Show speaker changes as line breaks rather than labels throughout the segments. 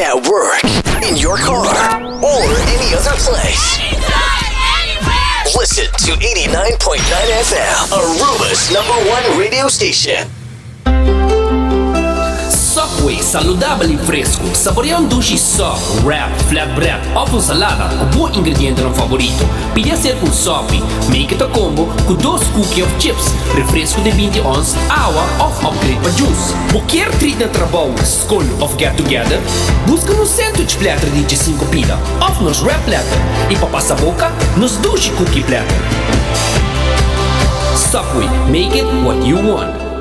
at work, in your car, or any other place. Listen to 89.9 FM, Aruba's #1 radio station.
Subway, saludable e fresco. Saboreia um duche só, wrap, flatbread, ou salada, o bom ingrediente no favorito. Pide ser com Subway. Make it a combo com 2 cookies of chips, refresco de 20 ons, água ou upgrade para juice. Qualquer treat na trabalho, school of get together, busca no sandwich platter de 5 pila, ou nos wrap platter. E para passar a boca, nos duche cookie platter. Subway, make it what you want.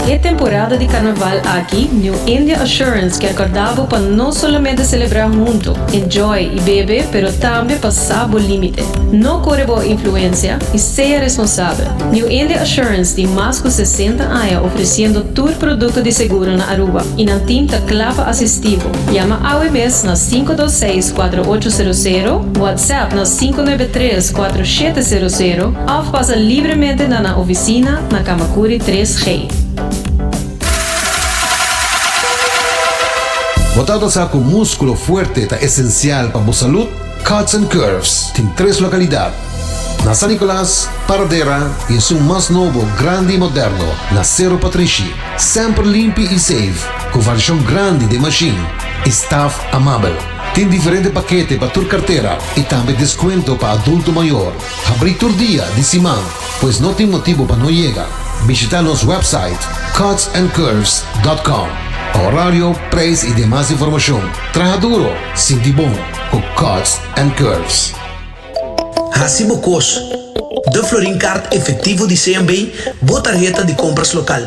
É temporada de carnaval aqui, New India Assurance quer acordar para não somente celebrar junto, enjoy e beber, pero também passar o limite. Não corre boa influência e seja responsável. New India Assurance tem mais de 60 anos oferecendo todo produto de seguro na Aruba e na team da clava assistivo. Llama AWBS na 526-4800, WhatsApp na 593-4700 ou passa livremente na oficina na Kamakuri 3G.
Botado sa com músculo fuerte é essencial para a saúde, Cuts and Curves tem 3 localidades. Na San Nicolás, Paradera e em seu mais novo, grande e moderno, na Cerro Patrici. Sempre limpo e safe, com versão grande de machine. Staff amável. Tem diferentes paquetes para tua carteira e também desconto para adulto maior. Abrir todo dia de semana, pois não tem motivo para não chegar. Visitar nosso website cutsandcurves.com. Horário, preço e demais informação. Traga duro, sinti bom, com Cuts and Curves.
Hasibo Cos, de Florincard efetivo de CMB, boa tarjeta de compras local.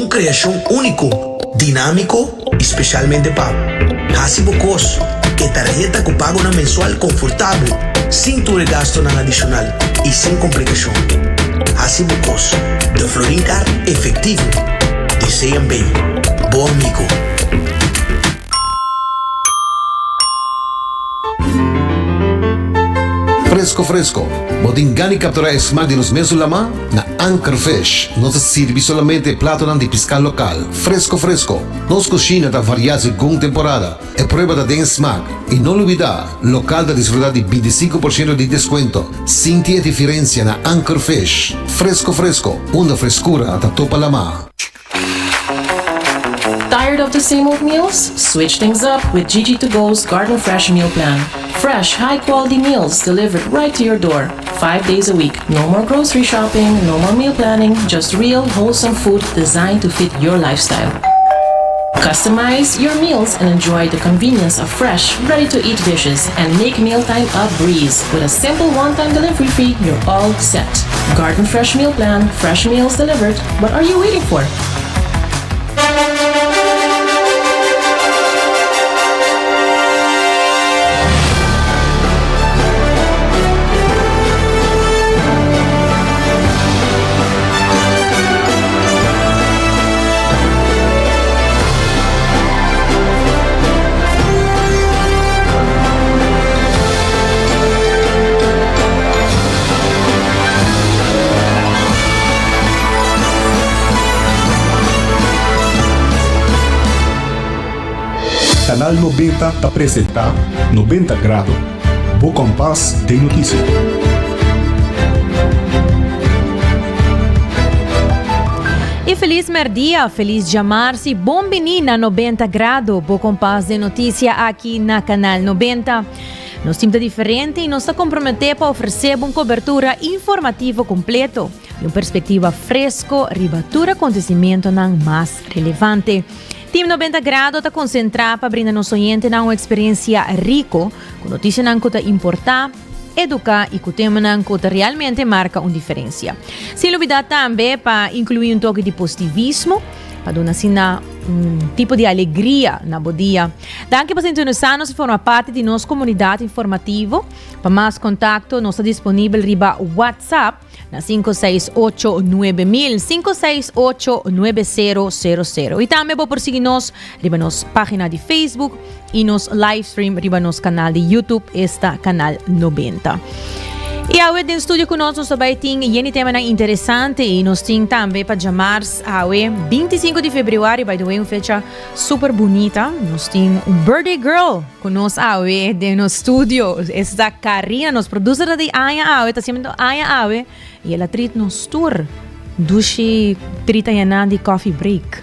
Criação único, dinâmico, especialmente pago. Hasibo Cos, que tarjeta que pago na mensual confortável, sem tudo gasto na adicional e sem complicação. Hasibo Cos, de Florincard efetivo de CMB. Bom amigo.
Fresco. Modingani capturar smart de nos meses lama na Anchor Fish. Nos sirve solamente plato de pesca local. Fresco. Nos cocina da variar según temporada. É prueba da den smack. E não olvidar, local da desfrutar de 25% de desconto. Sinti a diferença na Anchor Fish. Fresco. Uma frescura da topa lama.
Tired of the same old meals? Switch things up with GG2Go's Garden Fresh Meal Plan. Fresh, high-quality meals delivered right to your door, 5 days a week. No more grocery shopping, no more meal planning, just real, wholesome food designed to fit your lifestyle. Customize your meals and enjoy the convenience of fresh, ready-to-eat dishes and make mealtime a breeze. With a simple one-time delivery fee, you're all set. Garden Fresh Meal Plan, fresh meals delivered. What are you waiting for?
Canal 90 te apresenta 90 Grado, o compás de notícia.
E feliz merdia, feliz chamar-se Bom Menina 90 Grado, o compás de notícia aqui na Canal 90. Nós temos diferente e nos comprometemos para oferecer uma cobertura informativa completo e uma perspectiva fresco, ribatura acontecimento não mais relevante. Team 90 Grado está concentrado para brindar nosso cliente uma experiência rica, com notícias que está importar, educar e que tema que realmente marca uma diferença. Sem novidade também para incluir toque de positivismo, para dar assim tipo de alegria na bom dia. Danke por sintonizar-nos e formar parte de nossa comunidade informativa. Para mais contato, nós está disponível riba WhatsApp na 568-9000, 568-9000. E também pode seguir-nos riba nossa página de Facebook e nos live stream riba nosso canal de YouTube, este canal 90. E awe din studio conosco sabay ting yeni tema na interessante e nos ting também para jamars awe 25 de fevereiro, by the way, uma fecha super bonita. Nos ting um birthday girl conosco awe de no studio. Essa Karina, nos produtora de Aya Awe, tá sendo Aya Awe e ela treat nos tour. Dushi trita yana de coffee break.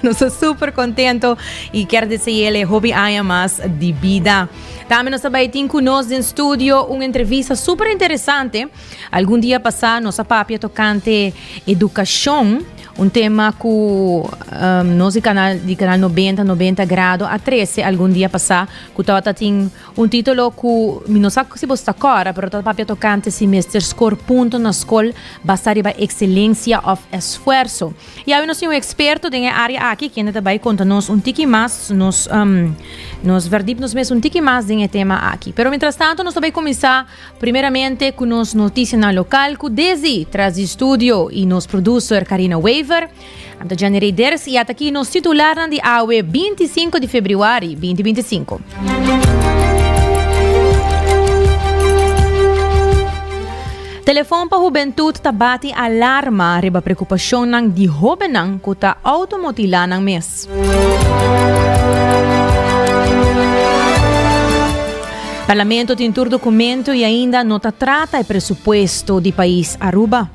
Nós estamos super contento e quero dizer ele hobby Aya mais de vida. Também nós sabemos que conosco no estúdio uma entrevista super interessante. Algum dia passado, nossa papia tocante educação, um tema que nosso canal 90 graus a 13, algum dia passado, que estava tem um título que não sei se você está agora, mas a papia tocante semestre score ponto na escola, basta arribar excelência of esforço. E aí nós temos um experto da área aqui, que também conta-nos um tique mais, nos verdimos mesmo um tique mais desse tema aqui. Pero, mientras tanto, nós também começar primeiramente com as notícias na local, que desde traz estúdio e nos produtor Karina Wave. I'm the January Ders e até aqui nos titular de AWE 25 de fevereiro 2025. Telefone para juventude bate alarma riba preocupação ng di jovenang kuta automotila ng mes. Parlamento tem tur documento e ainda não trata o pressuposto do país Aruba.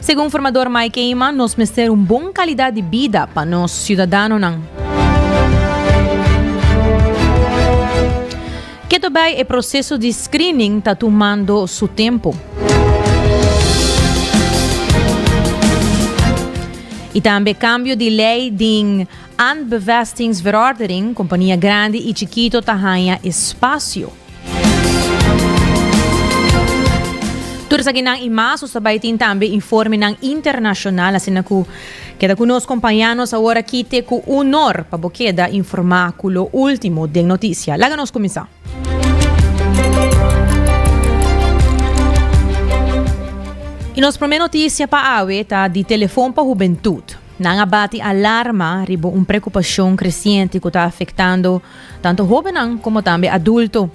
Segundo o formador Mike Eyman, nós merecer uma boa qualidade de vida para nós cidadãos. Que também o processo de screening está tomando seu tempo. E também cambio de lei de Aanbevestingsverordening, companhia grande e chiquito tahanha espaço. Tudo isso aqui na imagen, sabay tin também informe ng internacional, assim na ku queda conosco companheiros agora aqui te ku honor para boqueda informar ku lo último de notícia. Laga nos começar. E nos primeira notícia para AWE tá de telefone para juventude. Nang abate alarma ribo preocupação crescente que está afetando tanto jovens como também adultos.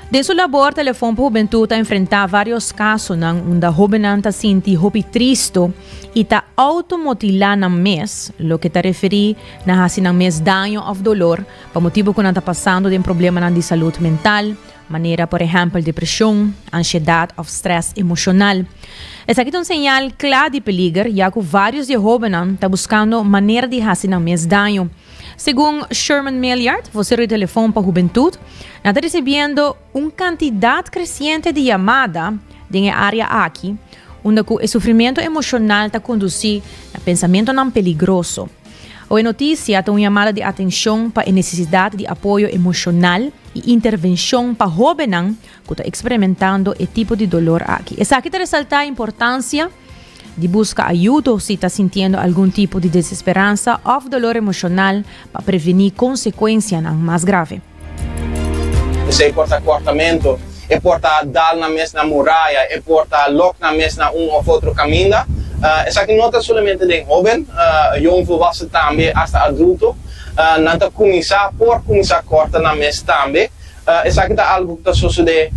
De su labor, telefone para juventude a enfrentar vários casos onde jovens ta sinti hopi tristo e ta automutilar ng mes, lo que ta referi na hasi ng mes daño of dolor, pa motivo que ta passando de problema de saúde mental, maneira, por exemplo, depressão, ansiedade ou stress emocional. Essa aqui é um sinal claro de peligro, já que vários de jovens estão buscando maneira de hasi ng mes daño. Segundo Sherman Milliard, você o telefone para a juventude, está recebendo uma quantidade crescente de chamadas na área aqui, onde o sofrimento emocional está conduzindo a pensamento não peligroso. A notícia tem uma chamada de atenção para a necessidade de apoio emocional e intervenção para jovens que estão experimentando esse tipo de dolor aqui. Essa aqui ressalta a importância de buscar ajuda se está sentindo algum tipo de desesperança ou dolor emocional para prevenir consequências mais graves.
Se porta cortamento, e porta dal na mesma muralha, e porta lock na mesma ou outro caminho. Essa aqui não é somente de jovem, jong volwassen também, hasta adulto. Não começar corta na mesma também. Essa aqui é algo que está sucedendo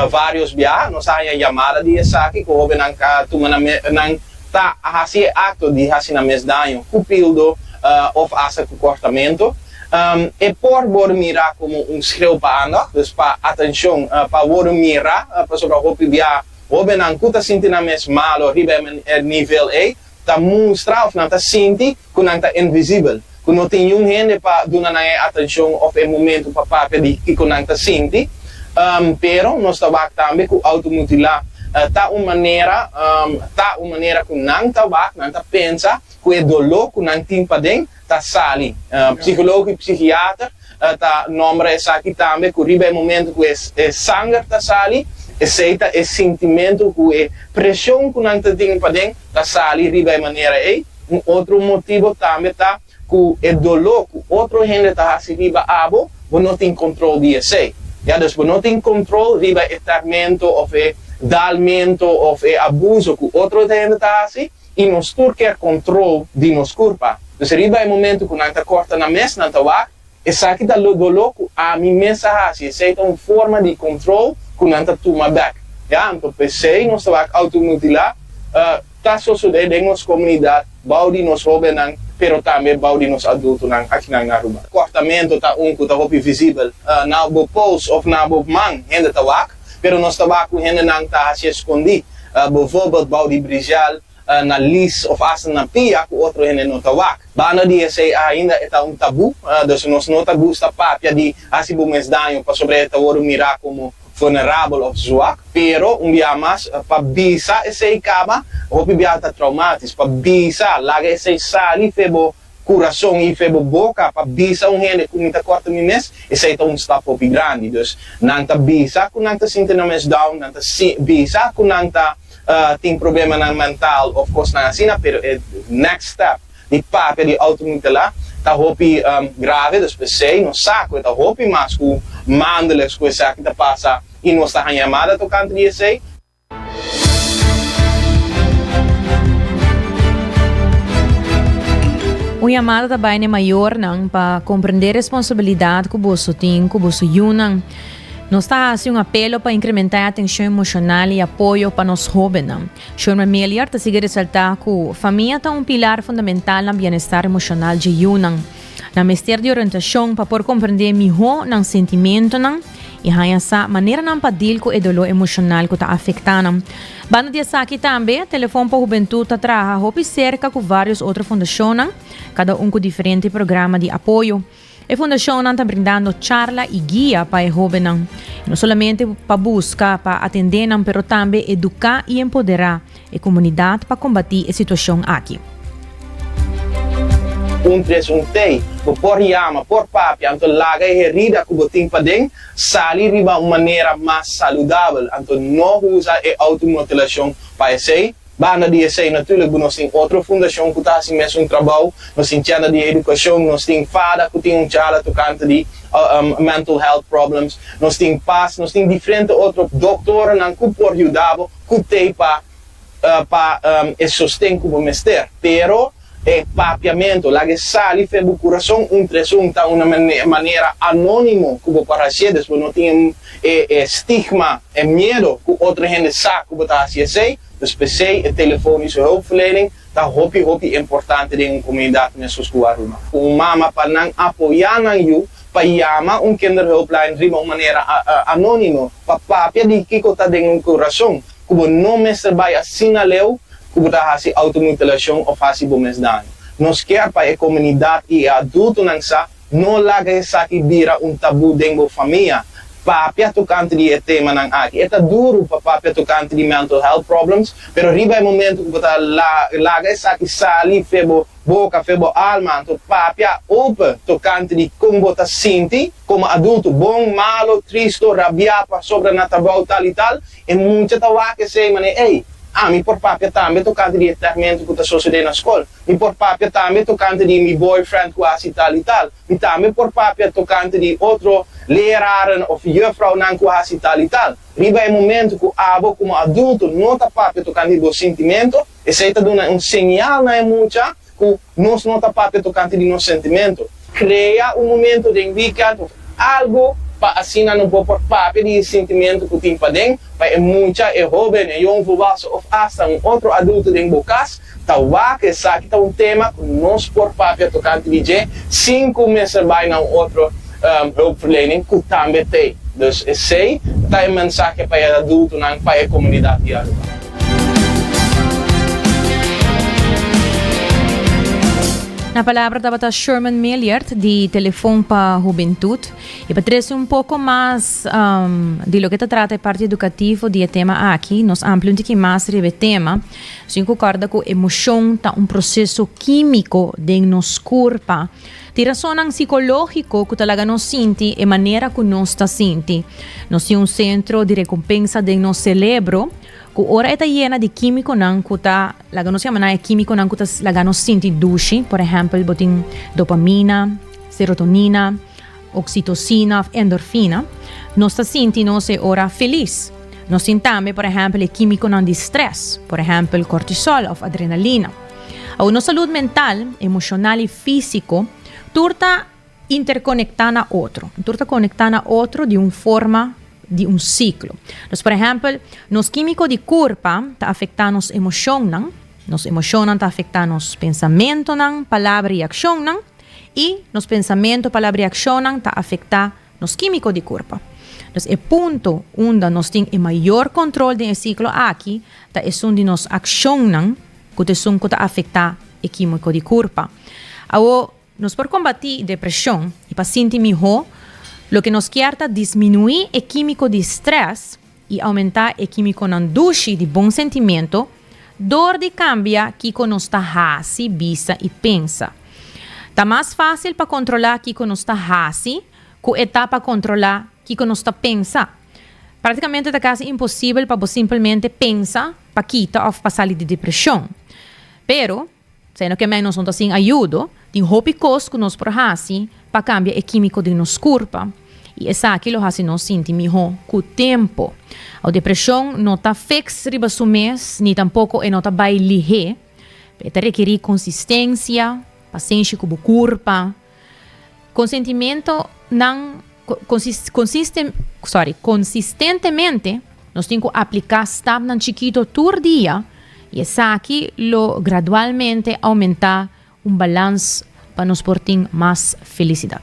vários dias. Nós temos a chamada de essa aqui, que o jovem não está fazendo acto de fazer na mesma daño, cupildo ou fazer cortamento. E por você mirar como schreeuw para andar, dus para atenção, para você mirar, para sobre o que via, você não está sentindo a mesma mal, riba nível A, está mostrar ou não está sentindo que não está invisível, que não tem nenhum gente para dar atenção ou o momento para pedir que não está sentindo, pero nós estamos também com automutilar. Tá uma maneira que não está pensa que o dolor que não tem para dentro tá sali. Psicólogo e psiquiatra tá nombra essa aqui também que riba é momento que é sangue tá sali, aceita é sentimento que é pressão que não tem para dentro tá sali riba é maneira aí. Outro motivo também tá que é dolor que outro gente tá assim riba abo, você não tem controle de sei. Ja, dus você não tem controle riba é tormento ou é dalmento ou abuso que outro gente está assim e nós quer controle de nos culpa. Dus riba é momento que nós corta na mesa, nós essa aqui tá louco a minha mensagem, essa é uma forma de controle que não está toma back. Ja, então pensei, nós estamos automutilar, tá sucedendo em nossa comunidade, baudi nos jovens, pero também baudi nos adultos aqui na Aruba. Cortamento tá que tá visível, na bo post ou na bo man, ainda tá wak, pero nós tabaco ainda não tá se escondido. Bijvoorbeeld baudi brijal, na lis of asa na pia, que outro ainda não tá wak. Bana dia sei ainda é tabu, dus nós não tabu está papia de asibo mes danho para sobre esta ouro mirar como vulnerável of zwak, pero dia mais para bisa esse cama, hopi biata traumático, para bisa laga esse sali febo coração e febo boca, para bisa gente com muita corta mimes, esse é stap hopi grande, dus nanta bisa com nanta sinta mes down, nanta bisa com nanta tem problema mental, of course na asina, pero next step di papia di automutela ta hopi grave, dus pensei no saco, ta hopi mas ku mandelex ku essa que ta passa e nossa chamada tocante de esse.
Uma chamada também é maior para compreender a responsabilidade que você tem, que você tem. Nós estamos fazendo apelo para incrementar a atenção emocional e apoio para os jovens. Sherman Melior está seguindo ressaltar que a família é pilar fundamental no bem-estar emocional de Yunan. Na mestre de orientação para poder compreender melhor os sentimentos e essa maneira para deal com o dolor emocional que está afetando. Banda de aqui também, telefone para a juventude trabalha cerca com várias outras fundações, cada com diferente programa de apoio. A fundação está brindando charla e guia para os jovens, não somente para buscar, para atender, mas também educar e empoderar a comunidade para combater a situação aqui.
131 por yama, por papi, anto laga e herida que botim para dentro, sair de uma maneira mais saudável, anto não usa a automutilação para esse. Banda de esse, natuurlijk, nós temos outra fundação que está assim mesmo trabalho, nós temos chana de educação, nós temos fada que tem charla tocante de mental health problems, nós temos paz, nós temos diferentes outros doutores que por ajudar, que tem para sustento como mestre, pero papiamento, lá que sali febo coração presunta uma maneira anônima como para ser, depois não tem estigma, medo que outra gente sabe como está assim, dus PC, a telefonische hulpverlening, dat hopi importante in een comunidade nessa Aruba. Mama para não apoiar you, para chamar kinderhulplijn de uma maneira anônima, para papia de que está dentro do coração, como não mestre vai assinalar, como está assim automutilação ou faz bomesdano. Nós quer para a comunidade e adulto não larga essa que vira tabu dentro da família. Papia tocante de tema nang aqui. É duro para papia tocante de mental health problems, pero riba é momento que você laga essa que sali febo boca, febo alma, então papia opa tocante de como você sente como adulto, bom, malo, triste, rabiado, sobrenatural, tal e tal, e muita tawa que sei, mane, ei, mi por papia também tocante de experimento que está sucedendo na escola. Mi por papia também tocante de meu boyfriend quase tal e tal. Mi também por papia tocante de outro leraar of juffrouw nan quase tal e tal. Riba é momento que abo como adulto não está papia tocante de sentimento, e se está dando sinal na mucha que nós não está papia tocante de nosso sentimento. Cria momento de weekend of algo para assinar por papel de sentimento que tem para dentro, para muita jovem, jong volwassen ou hasta outro adulto dentro do caso, tawa que sabe que tema que nós por papel tocante de 5 meses vai na outro hulpverlening que também tem. Dus esse é a mensagem para adulto e para a comunidade de Aruba.
Na palavra estava Sherman Meliart, de Telefone para a Juventude, e para trazer pouco mais de lo que trata a parte educativa do tema aqui, nós ampliamos que mais sobre o tema, se concorda que a emoção é processo químico de nosso corpo, de razão psicológico que talaga nos sente e maneira que nós está sente. Nós temos centro de recompensa de nosso cérebro, que ora está llena de químico não que está laga nos chama químico não que está laga nos sente duche, por exemplo, botin dopamina, serotonina, oxitocina, endorfina. Nós está sente nós ora feliz. Nós sentamos, por exemplo, químico não de stress, por exemplo, cortisol ou adrenalina. A nossa saúde mental, emocional e físico, turta interconectar a outro. Então, está conectando a outro de uma forma de um ciclo. Então, por exemplo, nos químicos de corpo está afetando nos emoções, nos emoções está afetando nos pensamentos, palavra e ação, e nos pensamentos, palavra e ação está afetando nos químicos de corpo. Então, o ponto onde nós temos o maior controle do ciclo aqui é onde nos ações que está afetando o químico de corpo. Agora, nós por combater depressão e para sentir melhor, o que nos quer é diminuir o químico de estresse e aumentar o químico de bom sentimento, dor de cambia que nós está hasi, bisa e pensa. Está mais fácil para controlar que nós está hasi, que está para controlar que nós está pensa. Praticamente é quase impossível para você simplesmente pensar para quitar ou para sair de depressão. Pero, sendo que nós não temos ajuda, tem hobby que nós por hasi para cambiar o químico de nosso corpo. E essa aqui lo hasi nós sentir melhor com o tempo. A depressão não está fixa riba do mês, nem tampouco não está bem ligeira. Está requerir consistência, paciência com o corpo. Consentimento não consistentemente, nós temos que aplicar step nan chiquito todo dia e essa aqui lo gradualmente aumentar balance para nos portar mais felicidade.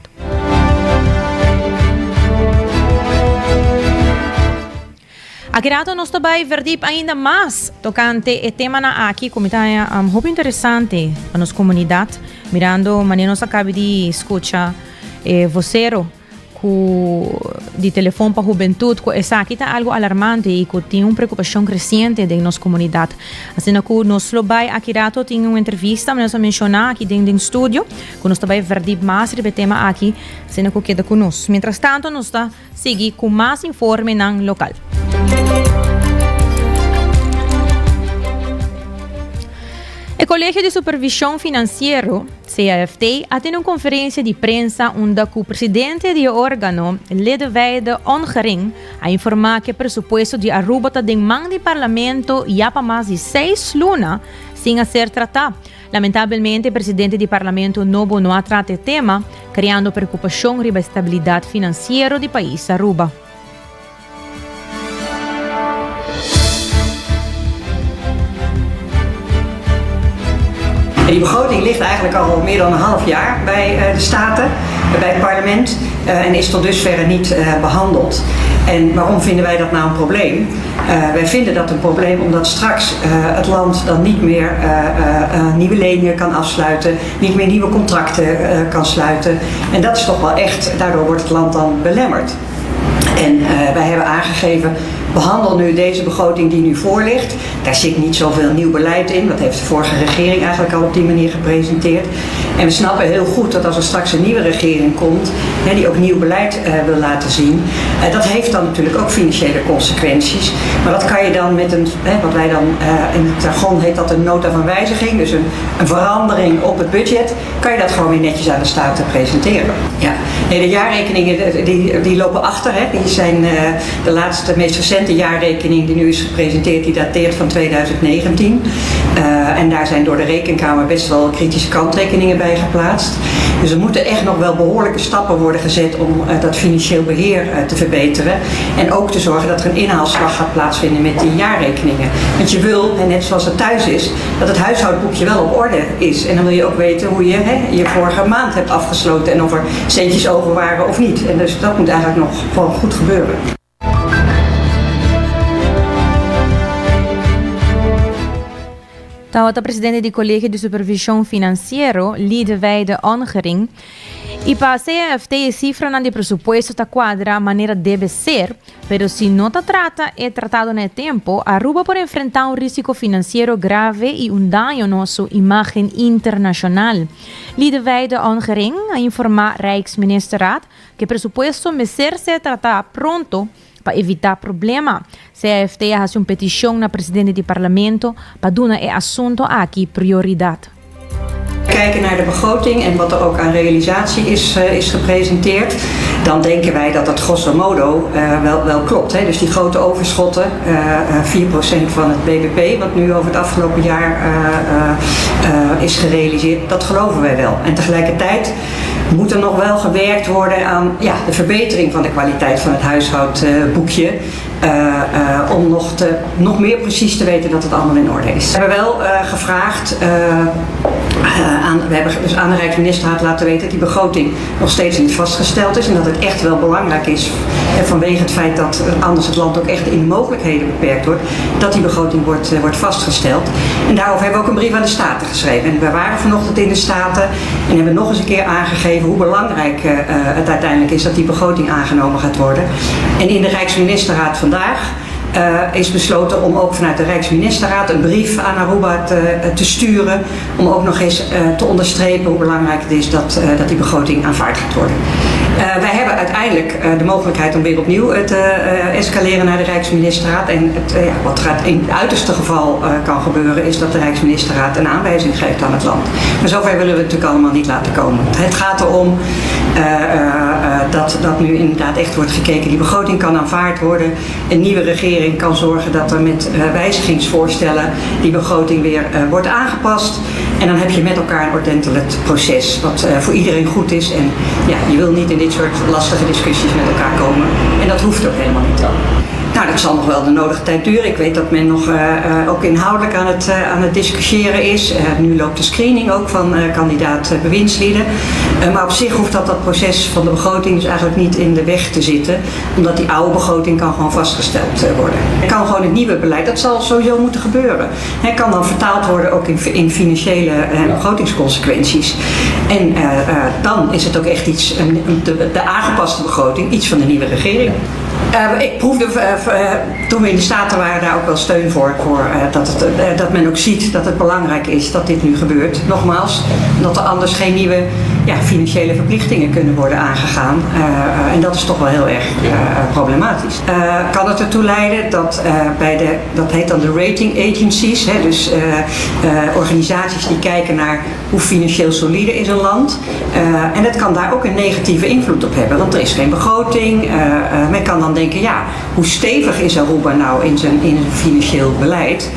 Aqui nós também verdip ainda mais tocante o tema na aqui, como está muito interessante para nossa comunidade, mirando maneira nós acaba de escutar vocero de telefone para a juventude, essa aqui está algo alarmante e que tem uma preocupação crescente da nossa comunidade. Assim que nós vai aqui tem uma entrevista, mas nós mencionar aqui dentro do estúdio, que nós também verdip mais sobre o tema aqui, assim que queda conosco. Mientras tanto, nós está seguir com mais informe no local. O Colégio de Supervisão Financeiro, CAFT, atende uma conferência de prensa onde o presidente do órgão, Lidewijde Ongering, a informar que o presupuesto de Aruba está em mão do parlamento já para mais de 6 lunas sem ser tratado. Lamentavelmente, o presidente do parlamento novo não trata o tema, criando preocupação sobre a estabilidade financeira do país Aruba.
Die begroting ligt eigenlijk al meer dan een half jaar bij de Staten, bij het parlement en is tot dusverre niet behandeld. En waarom vinden wij dat nou een probleem? Wij vinden dat een probleem omdat straks het land dan niet meer nieuwe leningen kan afsluiten, niet meer nieuwe contracten kan sluiten. En dat is toch wel echt, daardoor wordt het land dan belemmerd. En wij hebben aangegeven, behandel nu deze begroting die nu voor ligt. Daar zit niet zoveel nieuw beleid in. Dat heeft de vorige regering eigenlijk al op die manier gepresenteerd. En we snappen heel goed dat als er straks een nieuwe regering komt, die ook nieuw beleid wil laten zien, dat heeft dan natuurlijk ook financiële consequenties. Maar dat kan je dan met een, wat wij dan in het jargon heet dat een nota van wijziging, dus een verandering op het budget, kan je dat gewoon weer netjes aan de Staten presenteren. Ja. Nee, de jaarrekeningen die lopen achter. Die zijn de laatste, meest recente jaarrekening die nu is gepresenteerd, die dateert van 2019. En daar zijn door de Rekenkamer best wel kritische kanttekeningen bij geplaatst. Dus er moeten echt nog wel behoorlijke stappen worden gezet om dat financieel beheer te verbeteren. En ook te zorgen dat er een inhaalslag gaat plaatsvinden met die jaarrekeningen. Want je wil, net zoals het thuis is, dat het huishoudboekje wel op orde is. En dan wil je ook weten hoe je je vorige maand hebt afgesloten en of er centjes over waren of niet. En dus dat moet eigenlijk nog gewoon goed gebeuren.
O presidente do Colégio de Supervisão Financeiro, Lidewijde Ongering, e para a CAFT a cifra de presupuesto está quadra a maneira deve ser, pero se não está trata é tratado no tempo, Aruba pode enfrentar risco financeiro grave e dano à nossa imagem internacional. Lidewijde Ongering a informar Rijksministerraad que o presupuesto vai ser tratado pronto para evitar problema. CAFT faz uma petição na presidente do parlamento para dar o assunto aqui prioridade.
Kijken naar de begroting en wat er ook aan realisatie is gepresenteerd, dan denken wij dat dat grosso modo wel klopt. Hè? Dus die grote overschotten, 4% van het BBP, wat nu over het afgelopen jaar is gerealiseerd, dat geloven wij wel. En tegelijkertijd moet er nog wel gewerkt worden aan de verbetering van de kwaliteit van het huishoudboekje. Om nog meer precies te weten dat het allemaal in orde is. We hebben wel gevraagd, we hebben dus aan de Rijksministerraad laten weten dat die begroting nog steeds niet vastgesteld is en dat het echt wel belangrijk is, vanwege het feit dat anders het land ook echt in de mogelijkheden beperkt wordt, dat die begroting wordt vastgesteld. En daarover hebben we ook een brief aan de Staten geschreven. En we waren vanochtend in de Staten en hebben nog eens een keer aangegeven hoe belangrijk het uiteindelijk is dat die begroting aangenomen gaat worden. En in de Rijksministerraad vandaag is besloten om ook vanuit de Rijksministerraad een brief aan Aruba te sturen, om ook nog eens te onderstrepen hoe belangrijk het is dat die begroting aanvaard gaat worden. Wij hebben uiteindelijk de mogelijkheid om weer opnieuw te escaleren naar de Rijksministerraad. En wat er in het uiterste geval kan gebeuren is dat de Rijksministerraad een aanwijzing geeft aan het land. Maar zover willen we het natuurlijk allemaal niet laten komen. Het gaat erom dat nu inderdaad echt wordt gekeken. Die begroting kan aanvaard worden. Een nieuwe regering kan zorgen dat er met wijzigingsvoorstellen die begroting weer wordt aangepast. En dan heb je met elkaar een ordentelijk proces wat voor iedereen goed is. En je wil niet in dit soort lastige discussies met elkaar komen. En dat hoeft ook helemaal niet. Nou, dat zal nog wel de nodige tijd duren. Ik weet dat men nog ook inhoudelijk aan het discussiëren is. Nu loopt de screening ook van kandidaat bewindslieden. Maar op zich hoeft dat proces van de begroting dus eigenlijk niet in de weg te zitten. Omdat die oude begroting kan gewoon vastgesteld worden. Er kan gewoon het nieuwe beleid, dat zal sowieso moeten gebeuren. Het kan dan vertaald worden ook in financiële begrotingsconsequenties. En dan is het ook echt iets, de aangepaste begroting, iets van de nieuwe regering. Ik proefde toen we in de Staten waren daar ook wel steun voor dat men ook ziet dat het belangrijk is dat dit nu gebeurt. Nogmaals, dat er anders geen nieuwe financiële verplichtingen kunnen worden aangegaan. En dat is toch wel heel erg problematisch. Kan het ertoe leiden dat dat heet dan de rating agencies, dus organisaties die kijken naar hoe financieel solide is een land. En dat kan daar ook een negatieve invloed op hebben, want er is geen begroting. Men kan dan denken, hoe stevig is Aruba nou in zijn financieel beleid?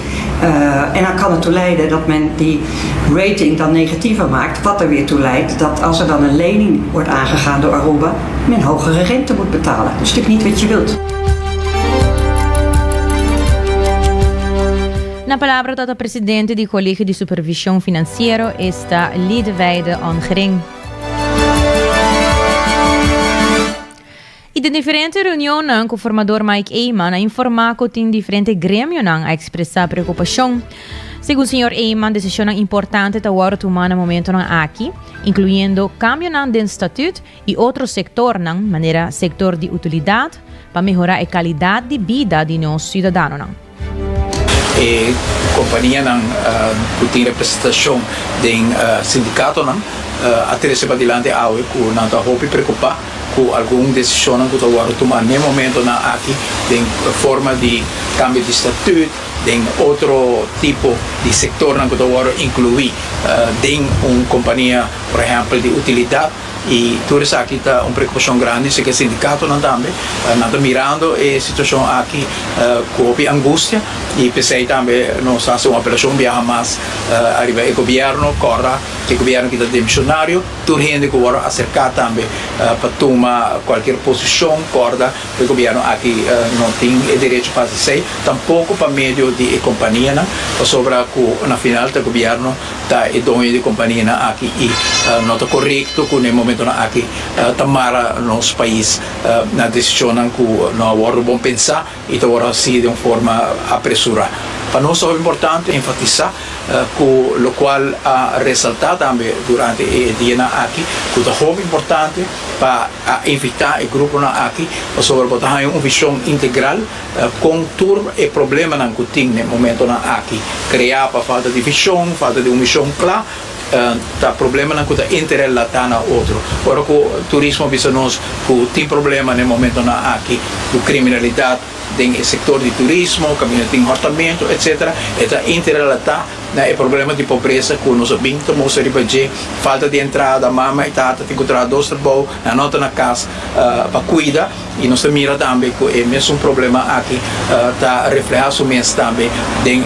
En dan kan het toe leiden dat men die rating dan negatiever maakt, wat er weer toe leidt dat als er dan een lening wordt aangegaan door Aruba, men hogere rente moet betalen. Dat is natuurlijk niet wat je wilt.
Na palavra dat de presidente do Colégio de Supervisão Financiero está Lidewijde Ongering. E de diferente reuniões com o formador Mike Eyman, informado que tem diferente grêmio a expressar preocupação. Segundo o senhor Eyman, decisão importante da hora tomada no momento aqui, incluindo cambio de estatuto e outro sector, maneira sector de utilidade, para melhorar a qualidade de vida de nossos cidadãos.
E companhia que tem representação do sindicato atrás para dilante ao que não está roupa preocupar com alguma decisão que está agora tomar no momento aqui tem forma de cambio de estatuto tem outro tipo de sector que está agora incluir tem uma companhia por exemplo de utilidade e tudo isso aqui está uma preocupação grande se que o sindicato não também não está mirando a situação aqui com angústia e pensei também nós fazemos uma operação viaja mais arriba o governo corra que o governo que está demissionário tudo gente que agora acercar também para tomar qualquer posição corda o governo aqui não tem o direito para fazer tampouco para meio de companhia sobre que na final o governo está e dono de companhia aqui e não está correto que no momento aqui tomar nosso país na decisão que não agora bom pensar e agora assim de uma forma apressurada. Para nós é importante enfatizar que o qual ressaltar também durante o dia aqui que é muito importante para evitar o grupo aqui sobre botar uma visão integral com todo o problema que tem no momento aqui criar para falta de visão, falta de uma visão clara tá problema na que interrelatar na outro. Ora que o turismo bisa nós que tem problema no momento na aqui do criminalidade tem o setor de turismo, caminho de hortamento, etc. Está interrelatar né, problema de pobreza com nós binto moça ribaje falta de entrada mama e tata tem que encontrar dois trabalho na nota na casa para cuidar e nós mira também que é mesmo problema aqui tá reflexo mesmo também tem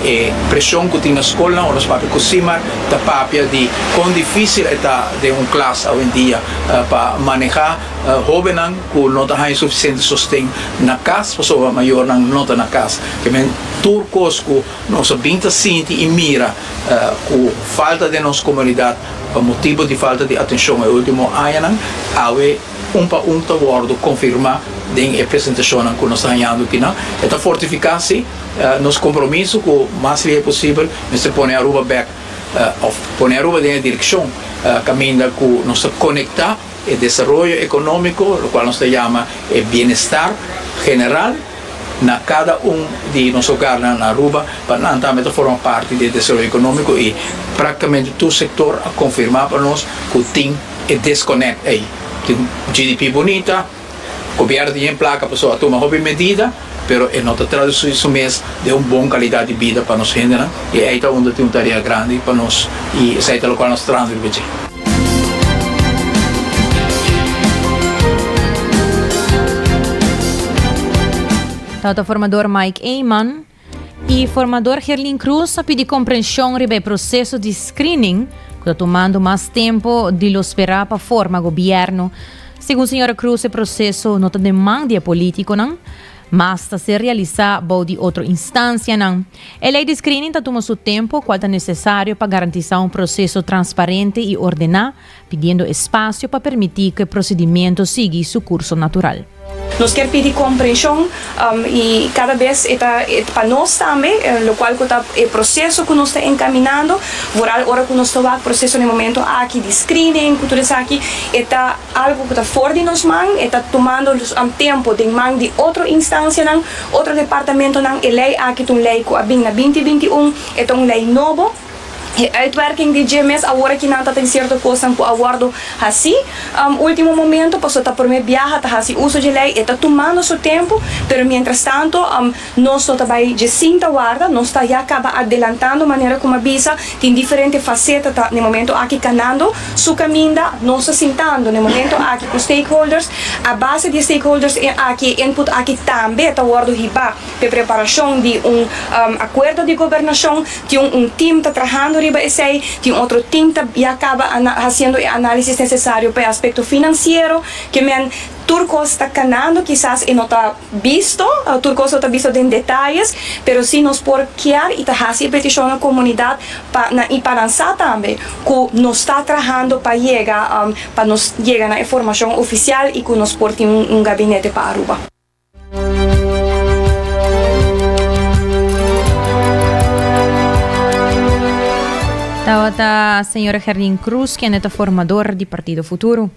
pressão que tem na escola ou nos papéis cosimar tá papel de quão difícil é tá de classe hoje em dia para manejar jovens que não têm suficiente sustento na casa pessoa maior não tá na casa que men turcos que nós binta sente e mira com falta de nossa comunidade por motivo de falta de atenção no último ano awe tá wordo confirma den apresentação que nós estamos ganhando aqui esta fortificar-se nos compromisso que o mais é possível nós põe a Aruba back põe a Aruba na direção caminho que nós conectar o desenvolvimento econômico o qual nós chama bem-estar general na cada de nosso lugar na Aruba para também formar parte do desenvolvimento econômico e praticamente todo o setor a confirmar para nós que tem desconecta aí tem GDP bonita governo tem placa pessoa toma hobby medida pero é nota traduzir isso mesmo de uma boa qualidade de vida para nós gente e aí está onde tem uma tarefa grande para nós e isso é o qual nós transmitimos.
O formador Mike Eyman e formador Gerlin Cruz a pedir compreensão sobre o processo de screening que está tomando mais tempo de lo esperar para formar governo. Segundo a senhora Cruz, o processo não demanda político, não, mas está se realizar de outra instância. Não. A lei de screening está tomando seu tempo, qual é necessário para garantir um processo transparente e ordenado, pedindo espaço para permitir que o procedimento siga seu curso natural.
Nós queremos pedir compreensão e cada vez para nós também, o qual é o processo que nós estamos encaminhando, agora que nós estamos no processo no momento aqui de screening, tudo isso aqui, é algo que está fora de nós mãos, está tomando tempo de mão de outra instância, outro departamento, a lei aqui tem lei que é na 2021, é uma lei nova. Uitwerking de GMS agora que não tem certa coisa que aguardo assim último momento posso estar por me viajar tá assim uso de lei está tomando seu tempo pero mientras tanto nós também de cinta guarda nós está já acaba adelantando maneira como avisa tem diferentes facetas tá no momento aqui canando su caminda nós sentando no momento aqui com stakeholders a base de stakeholders aqui input aqui também está guardo riba de preparação de acordo de governação de time está trabalhando tem outro time que acaba fazendo o análise necessário para o aspecto financeiro que Turcos está canando, quizás não está visto, Turcos está visto em detalhes, mas se nós por criar e fazer petição na comunidade e para lançar também, que nós está trabalhando para nos chegar na informação oficial e que nós por ter gabinete para Aruba.
Está a senhora Gerlin Cruz, que é formador do Partido Futuro.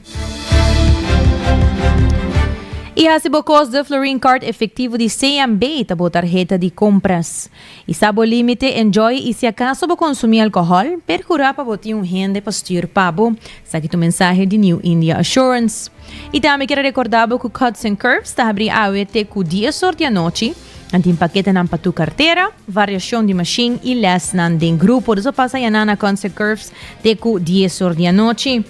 E a Cibocos de Florine Card efetivo de CMB está a tarjeta de compras. E sabe o limite, enjoy e se acaso vou consumir álcool, percurar para botar rende para styr pabo. Sa aqui o mensagem de New India Assurance. E também quero recordar que o Cuts and Curves está abrindo a AWT com 10 horas da noite. Antin paquete nan para tu carteira, variação de machine e less nan den grupo. Isso passa aí na Concert Curves de 10 horas da noite.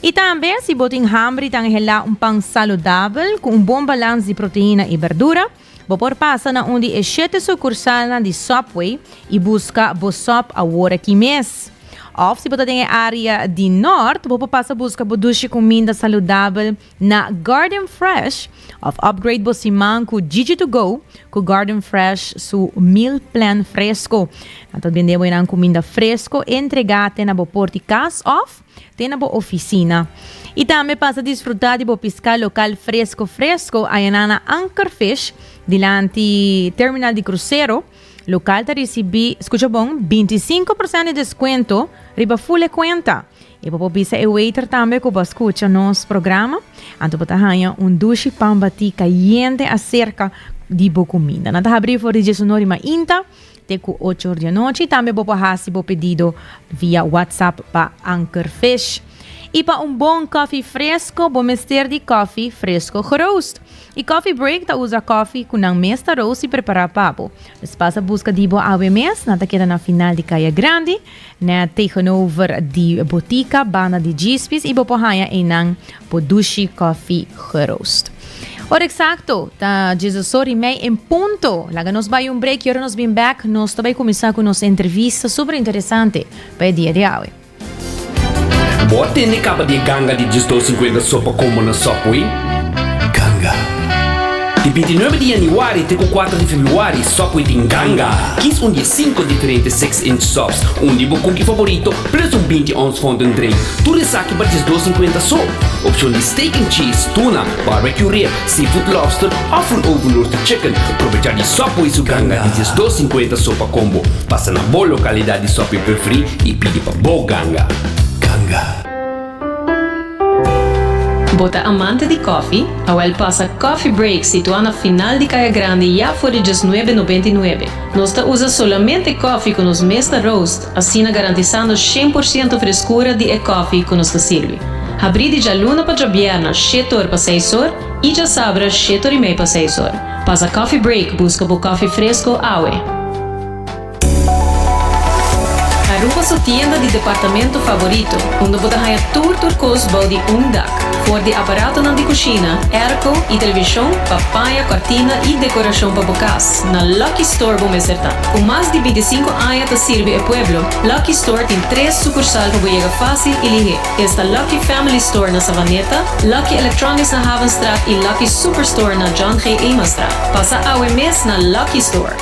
E também, se botem hambre, tangela pão saudável com bom balanço de proteína e verdura. Vou passa na onde é 7 sucursal de Subway e busca Bosop a hora que mês. Of, se você tem a área de norte, você passa busca produzir comida saudável na Garden Fresh. Of upgrade você com Gigi to Go, com Garden Fresh, su meal plan fresco. Então, vendemos uma comida fresco, entregada na porta de casa, off, tem na oficina. E também passa a desfrutar de pescar local fresco, aí na Anchor Fish, dilante terminal de cruzeiro. Local está recebendo, escuta bom, 25% de desconto, riba full conta. E para bisa e waiter também que escuta nosso programa, então para ganhar duche pambati caliente acerca de boa comida. Nada abrir for de sonori ma inta, te com 8 horas da noite, também para fazer o pedido via WhatsApp para Anchor Fish. E para bom coffee fresco, vou mister de coffee fresco geroost. E Coffee Break ta usa coffee com ang mesta roast e preparar papo. Dus passa busca de boa ave mes, na taqueta na final de Caia Grande, na tegenover die botica, bana de Gispis e bopohaya enang Podushi Coffee geroost. Ora exacto, ta Jesus mei em punto. Laga nos vai break e ora nos bem back. Nos também começar com nossa entrevista super interessante para o dia de hoje.
Boa tende capa de ganga de 250 sopa como na sopa, Ganga. De 29 de januari até 4 de februari, sopa em Ganga. 15 dia 5 diferentes 6-inch sops. De meu cookie favorito, plus 20 ons fountain drink. Tudo isso aqui para 250 só. Opção de steak and cheese, tuna, barbecue rib, seafood lobster, ou full oven roasted chicken. Aproveitar de sopa e Ganga de 250 sopa combo. Passa na boa localidade de sopa preferir e pede para boa Ganga. Ganga.
Bota amante de coffee, awel passa Coffee Break situado na final de Caia Grande já for de $19,99. Nós usa solamente coffee com os mesta roast, assim garantizando 100% frescura de coffee que nos serve. Abrir de luna para viernes, 7 horas para 6 horas, e já sabra 7 horas e meia para 6 horas. Passa Coffee Break, busca por coffee fresco, awe. Aruba sua tienda de departamento favorito, onde você ganha tour turcos balde dak, for de aparato de cozinha, airco e televisão, papaya, cortina e decoração para bocas. Na Lucky Store vamos acertar. Com mais de 25 anos te serve o pueblo, Lucky Store tem 3 sucursais para chegar fácil e ligeiro. Esta Lucky Family Store na Savaneta, Lucky Electronics na Havenstraat e Lucky Superstore na John G. Eamonstraat. Passa a mês na Lucky Store.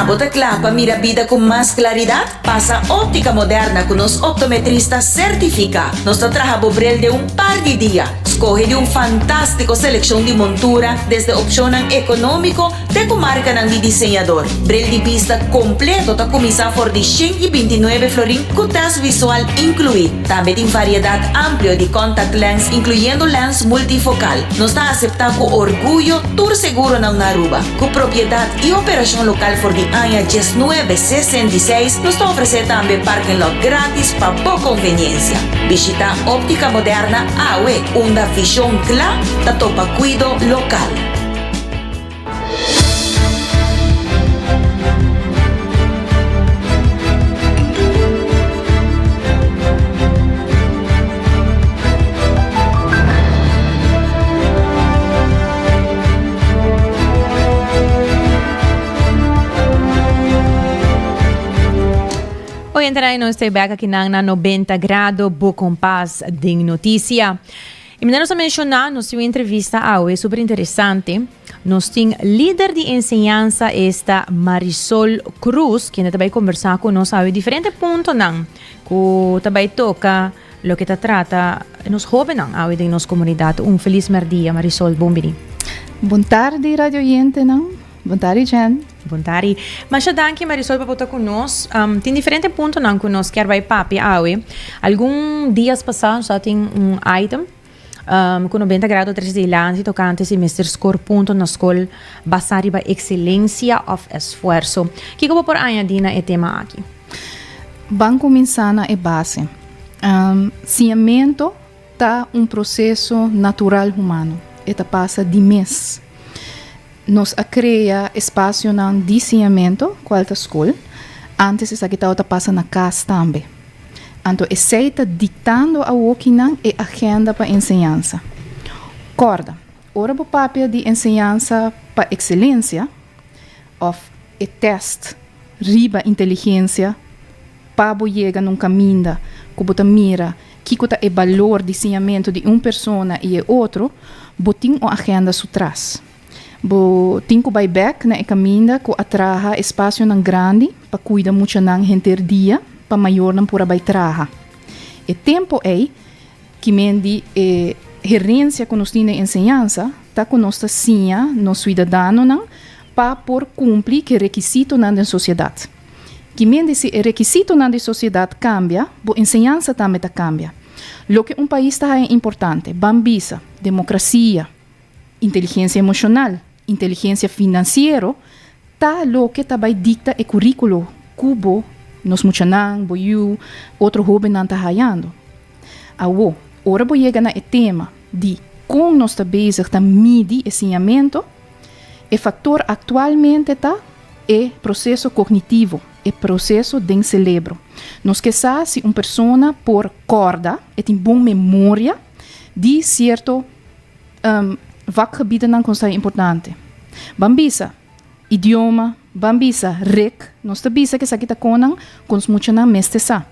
Bota clapa, mira vida con más claridad. Pasa óptica moderna con los optometristas certifica. Nos trabaja bobrel de un par de días. Escoge de un fantástico selección de montura desde opción económico de comarca de diseñador. Brel de vista completo ta comisa for de 129 florín con tras visual incluido. También en variedad amplia de contact lens incluyendo lens multifocal. Nos está aceptado con orgullo tour seguro na Aruba. Con propiedad y operación local for de año 1966 nos está ofreciendo también parking lot gratis para boa conveniencia. Visita óptica moderna AWE, una visión clara da topa cuido local.
Hoy entrará no estoy back aqui na 90 grados, boa compás de notícia. E nós mencionar na sua entrevista é super interessante. Nós temos líder de enseñanza esta Marisol Cruz, que também conversar com nós sobre diferentes pontos que também toca o que trata nos jovens de nossa comunidade. Feliz dia, Marisol, bom dia.
Boa tarde, radio oyente. Boa tarde, Jen.
Boa tarde. Mas já danke, Marisol, para estar conosco. Tem diferentes pontos que nós queremos papi. Alguns dias passados, já tem item com 90 graus 3 de lance tocante semestre score ponto na escola basado em excelência of esforço. Que eu vou por añadir na tema aqui?
Vamos começar na base. Ciamento tá processo natural humano. Eta passa de mês. Nos cria espaço na distanciamento qual a escola. Antes essa que tá passa na casa também. Então, esse está ditando a Wokinan e agenda para ensinança. Corda, ora o papel de ensinança para excelência, of e teste, riba inteligência, para chegar num caminho, que você mira, que é o valor de ensinamento de uma pessoa e outra, você tem uma agenda por trás. Você tem que ir back na caminho que atraha espaço grande para cuidar muito da gente dia, para maior não pura vai traha. E tempo é que mendi gerência que nós temos ensinança, tá com nossa sinha, nos cidadãos não, para por cumprir que requisito na sociedade. Que mendi se requisito na sociedade cambia, a ensinança também tá cambia. Lo que país está é importante, bambisa, democracia, inteligência emocional, inteligência financeira, tá lo que também dicta o currículo cubo nos muchanang, boyu, outro joven não está raiando. Awo, ora vou chegar na tema de como nós está bezig tá medir esse ensinamento, o fator atualmente está é processo cognitivo, é processo do cérebro. Nós que sabe se uma pessoa por corda, tem boa memória de certo vakgebieden não é importante. Bambisa, idioma, bambisa, rec, nós está bisa que essa aqui está com os muchanang mestesa.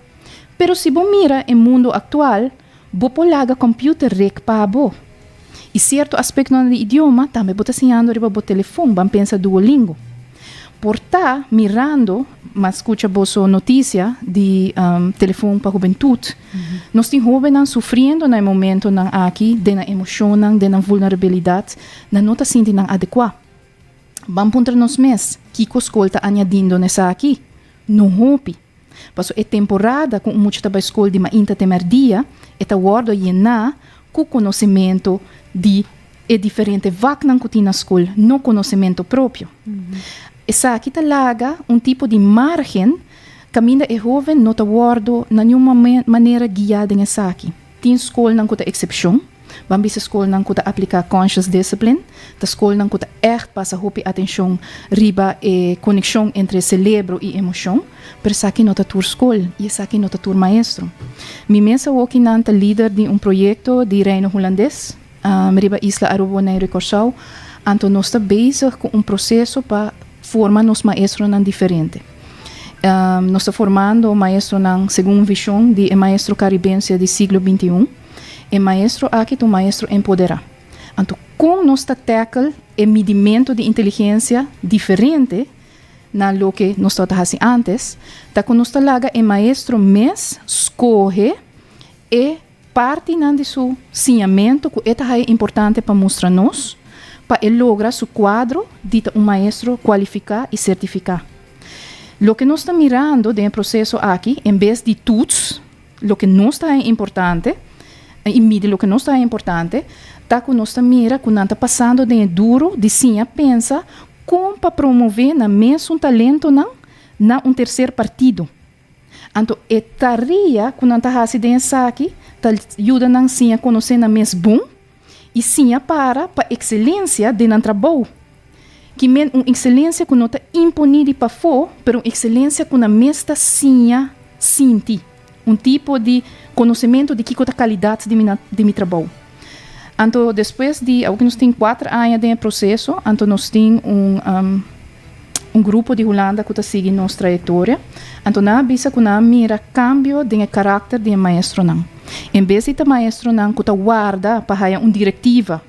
Pero se você mira no mundo atual, você pode computer rec para você. E certo aspecto do idioma, também você está ensinando para o telefone, você pensa Duolingo. Por estar mirando, mas escuta a notícia de telefone para a juventude, nós temos jovens sofrendo no momento aqui, de na emoção, de na vulnerabilidade, não está sentindo adequado. Vamos para nós mesmos, que a escola está añadindo nessa aqui, não rompe. Passo é temporada com muito da escola de mainta temer dia, eta guardo llenar com conhecimento de diferente vac na cotina escola, não conhecimento próprio. Essa aqui talaga tipo de margem, caminha é jovem, não está guardo na nenhuma maneira guiada nessa aqui. Tem escola não conta exceção, vamos escola não conta aplicar conscious discipline, a escola não conta passa a atenção riba e conexão entre cérebro e emoção, pero essa aqui não está tur escola e essa aqui não está tur maestro. Mi mesa aqui não está líder de projeto de reino holandês, riba Isla Aruba na Recorsau, então nós está bezig com processo para formar nos maestros diferente. Nós estamos formando maestro segundo visão de maestro caribense do século XXI. E maestro aqui é um maestro empoderar. Então, com nós tackle o medimento de inteligência diferente na lo que nós estamos fazendo antes, tá com nós laga o maestro mes escolhe e parte de seu ensinamento que é importante para mostrar nós, para ele lograr seu quadro de maestro qualificar e certificar. Lo que nós estamos mirando no processo aqui, em vez de tuts, lo que não está importante, e mide lo que não está importante, tá que nós estamos mira que não está passando de duro, de sim, pensa, como para promover na mesmo talento na terceiro partido. Então, é taria que não está fazendo aqui, tá ajuda não sim a conhecer na mesmo bom, e sim para excelência de não trabalho. Que men uma excelência que não está imponida para fora, mas uma excelência que na mesma sim sente. Tipo de conhecimento de que a qualidade de meu trabalho. Então, depois de, nós temos 4 anos de processo, então nós temos grupo de Holanda que está seguindo nossa trajetória. Então, nós visa que nós mira cambio de caráter de maestro não. Em vez de maestro não que está guarda para uma diretiva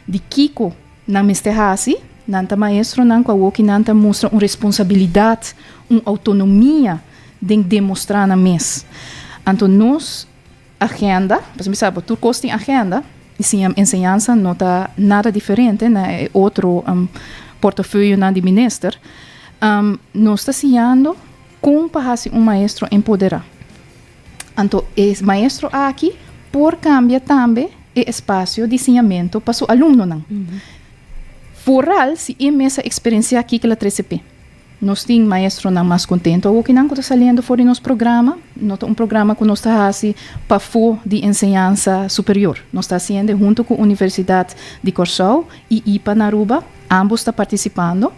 de Kiko na mesterrasi, nanta maestro não que nanta mostra uma responsabilidade, uma autonomia de demonstrar na mesa. Então, nós, agenda, você sabe, tu tem agenda, e sim, a ensinança não está nada diferente, né? Outro portfólio de ministro, nós estamos ensinando como para maestro empoderar. Então, o maestro aqui, por cambiar também o espaço de ensinamento para o aluno. Não. Foral, se é essa experiência aqui que é a 3CP. Nós temos maestro mais contento, o que não está saindo fora do nosso programa, programa que nós estamos fazendo para fora de ensinança superior. Nós estamos fazendo junto com a Universidade de Corsau e IPA na Aruba, ambos estão participando.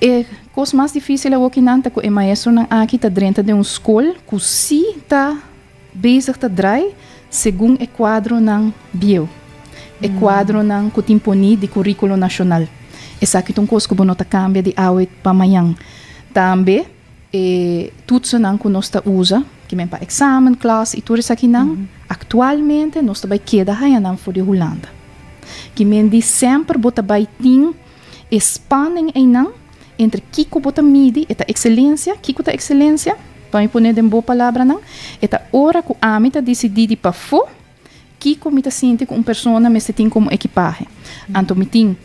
E a coisa mais difícil é o que não está com o maestro aqui está dentro de uma escola que se está bezig a draaien segundo o quadro ng bio. O quadro ng kutimponi de currículo nacional. Essa aqui é uma coisa que não cambia de hoje para amanhã. Também, tudo isso que nós usamos, que é para exame, classe e tudo isso aqui, atualmente, nós também queda aí for de Holanda. Que é sempre bota baitin spanning entre Kiko bota midi, eta excelência, Kiko ta excelência, para me poner em boa palavra, eta hora que a mim decidir para fora, Kiko me sente com uma pessoa me tem como equipagem. Então, me tem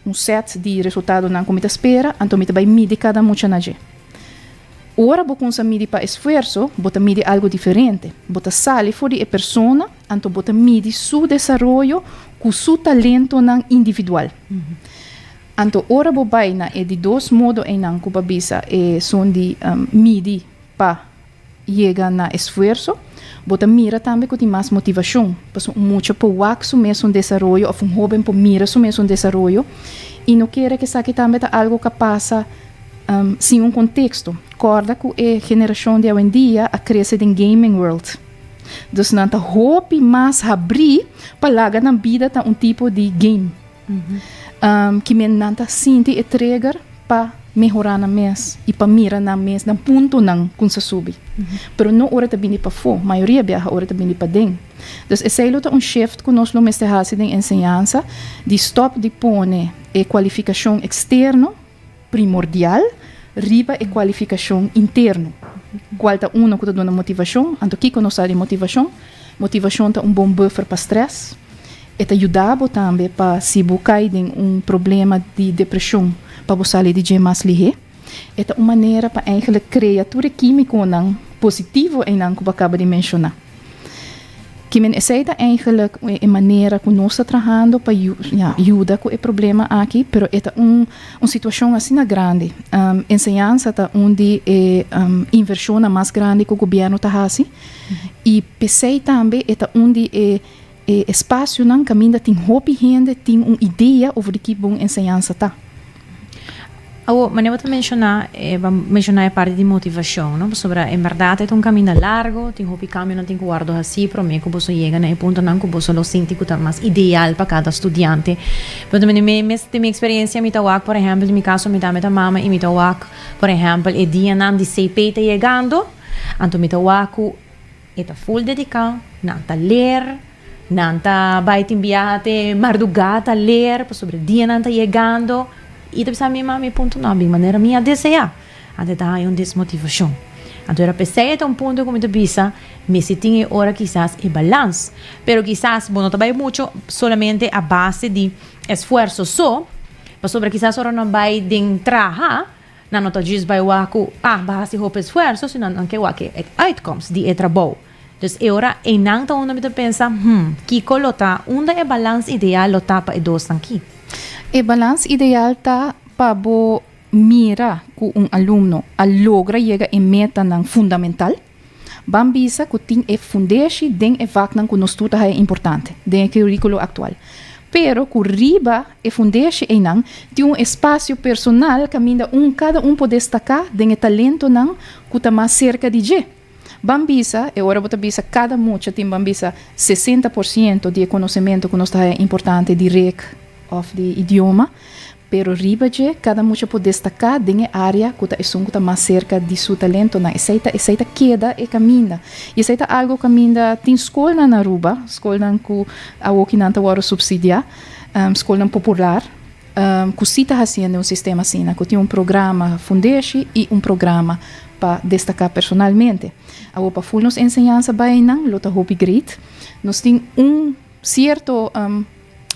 um set de resultado não como espera, então me vai medir cada mucha na je. Ora vou com medir para esforço, bota medir algo diferente, bota sale fora de pessoa, então bota medir seu desenvolvimento com seu talento não individual. Anto ora bobay na de dos modo enang kubabisa son di midi pa llega na esfuerzo, bota mira também que tem mais motivação, porque muito por wax mesmo desarrollo, ou jovem por mira mesmo desarrollo, e não quer que saque também algo que passa sem contexto. Corda que a geração de hoje em dia a cresce em gaming world. Dus não tá hope mais abrir para largar na vida tá tipo de game. Que men não tá sente e trigger para melhorar na mês e para mirar na mês na ponto não com se subir. Pero não hora também para fora, maioria viaja hora também para dentro. Dus esse é shift que nós vamos ter em ensinança de stop de pôr a qualificação externa primordial riba e qualificação interno. Qual é que está dando motivação? Então, o que nós sabemos de motivação? Motivação é bom buffer para stress. E ajuda também para se buscar em problema de depressão, para você sair de mais ligeiro. É uma maneira para eigenlijk criatura química positiva em que eu acabo de mencionar. Que men aceita eigenlijk a maneira que nós estamos trabalhando para ajudar com o problema aqui, pero é uma situação assim grande. Ensinança está onde inversão mais grande que o governo está fazendo. E pensei também é onde espaço não caminha tem hope gente tem uma ideia sobre que bom ensinança está.
Mas eu vou mencionar a parte de motivação, não? Sobre, em verdade, é caminho largo, tem um caminho, não tem que guardar assim, para mim, que você chega no ponto não que você lo sente que é mais ideal para cada estudante. Mas também, de minha experiência, me tawak, por exemplo, no meu caso, me dá mama e me tawak, por exemplo, o dia não de CP está chegando, então me tawak, está full dedicado, não está ler, não está vai te enviar madrugada a ler, sobre o dia não está chegando. E depois a minha mãe ponto não, de maneira minha desejar, até dar uma desmotivação. Então era pensei até ponto como tu bisa, me se tinha hora quizás e balance, pero quizás não trabalha muito solamente a base de esforço só, mas sobre quizás hora não vai de trabalhar, não tá diz vai waku base de esforço, senão não que waku outcomes de trabalho. Então agora em não tá onde me pensa, que colota onde é balance ideal lo tapa e dos aqui.
O balance ideal está para mirar que aluno logra chegar a meta fundamental. Bambisa que tem a fundação den a vaca que nós tudo é importante, den o currículo atual. Pero que riba a fundação tem espaço personal que cada pode destacar den o talento que está mais cerca de je. Bambisa, e agora vou bisa cada mucha tem bambisa 60% de conhecimento que nós está é importante direct of the idioma, pero ribaje cada mucha pode destacar em área que está mais cerca de seu talento, na aceita queda e caminha. E aceita algo caminha tem escola na Aruba, escola que a que não está subsidiar, escola popular, que se está fazendo sistema assim, que tem programa fundação e programa para destacar personalmente. A para full nos ensinança bem não, lota hope great. Nós tem certo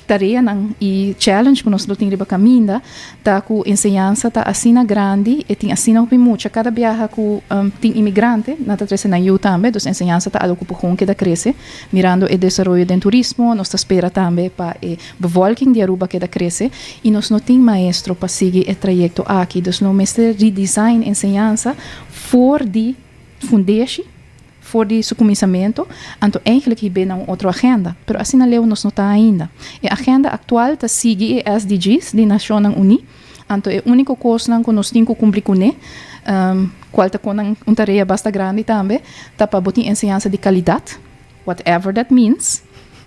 tarefa e challenge que nós temos para caminhar, tá com ensinança tá assim grande e tem assim muito. Cada viagem que tem imigrante, na trece na eu também, dos ensinança tá algo que da cresce, mirando o desenvolvimento do turismo, nós espera também para a bevolking de Aruba que da cresce e nós não tem maestro para seguir o trajeto aqui, dus nós mestre redesign ensinança for de fundação voor die seu começamento, então eigenlijk bem na outra agenda, pero assim na leu nós não está ainda. A agenda atual está sigue as SDGs de Nações Unidas, então é a única coisa que nós temos que cumprir com qual está com uma tarefa bastante grande também, está para botar ensinança de qualidade, whatever that means,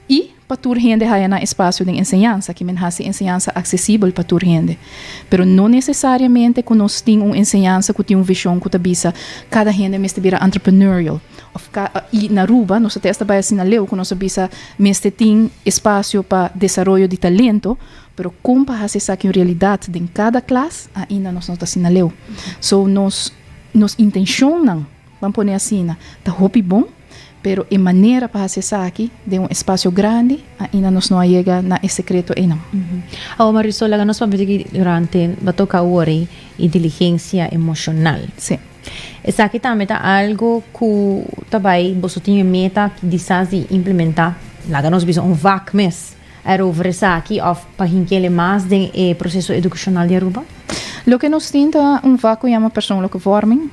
e para toda gente há na espaço de ensinança, que men hace ensinança acessível para toda gente. Pero não necessariamente que nós temos uma ensinança que tem uma visão que tabisa cada gente mesmo vira entrepreneurial. E na Aruba, nós até está assim na leu que nós bisa mesmo tem espaço para desenvolvimento de talento, pero como para fazer isso em realidade em cada classe, ainda nós não está assim na leu. So nos intencionam, vamos pôr assim, tá hobby bom, pero a maneira para fazer isso aqui de um espaço grande ainda nós não chega na secreto ainda.
Marisol, nós vamos ver durante a toca hora inteligência emocional.
Sim.
Essa aqui também tá algo que também você tem meta que desase implementar. Lá nós vimos vac mês erover essa aqui, ou para quem mais do processo educacional de Aruba?
Lo que nos tinta vaco chama persoonlijke vorming.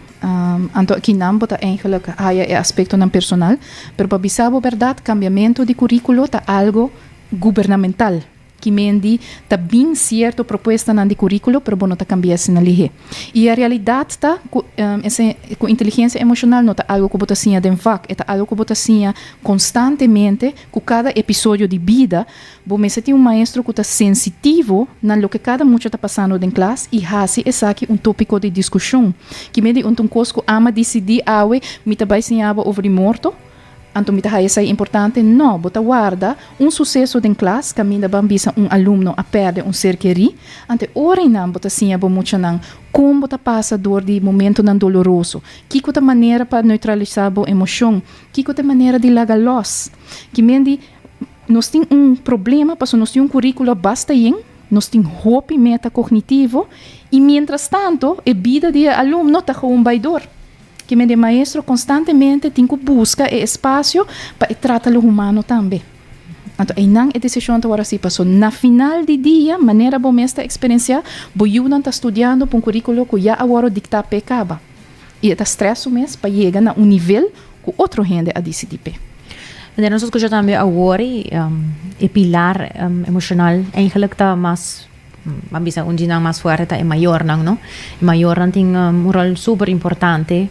Anto aqui não bota eigenlijk haya aspecto não personal, pero para bisabo verdade, cambiamento de currículo tá algo governamental. Que mendi tá bem certo proposta na de currículo, pero não tá cambiar na lihe. E a realidade tá com inteligência emocional não tá algo que bota assim den vac, é tá algo que bota assim constantemente, com cada episódio de vida, bom se tem maestro que tá sensitivo na lo que cada mucho tá passando em classe e hasi essa aqui tópico de discussão. Que mendi coisa que ama decidir awe, mita vai ensinar over morto. Anto mita é importante, não, bota guarda sucesso em classe, caminha bambisa aluno a perder ser querido, ante ora não bota assim, muito não, como bota passa dor de momento não doloroso, que outra maneira para neutralizar a emoção, que outra maneira de lagar los, que mendi, nós tem problema, porque nós tem currículo basta nós tem hope meta cognitivo, e mientras tanto, a vida de aluno está com baidor. Que me de maestro constantemente tem que buscar espaço para tratar o humano também. Então, aí não é decisão que agora se passou. Na final de dia, maneira bom esta experiência, boiu não está estudando para currículo que já agora dicta pecaba. E está estresse mesmo para chegar a nível que outro gente a decidir.
Nós escutamos também agora o pilar emocional, eigenlijk está mais mabisa dia mais forte é maior não? Maior não tem rol super importante.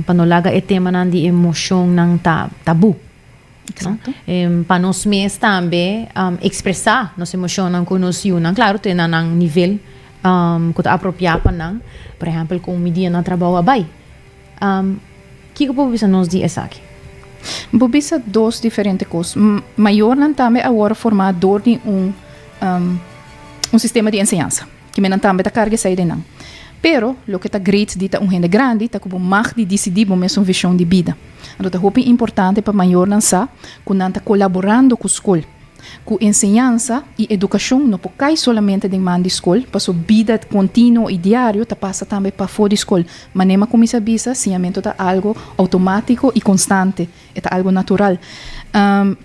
Panolaga é tema de emoção não tabu.
Exato.
Para nós mesmos também expressar nossa emoção não conhecido, claro, tem um nível que está apropriado para não, por exemplo, com media na trabalho bem. Que você nos diz essa aqui?
Bobisa duas diferentes coisas. Maior não também agora formador de sistema de ensinança, que me não também está carga saída não. Pero, lo que está great dita gente grande, está como mag de decidir mesmo visão de vida. Então, é muito importante para maior não sa, que não está colaborando com a escola. Com ensinança e educação não pode somente de man de escola, para sua vida contínua e diário, está passa também para fora de escola. Mas nem como isso avisa, ensinamento está algo automático e constante, é algo natural.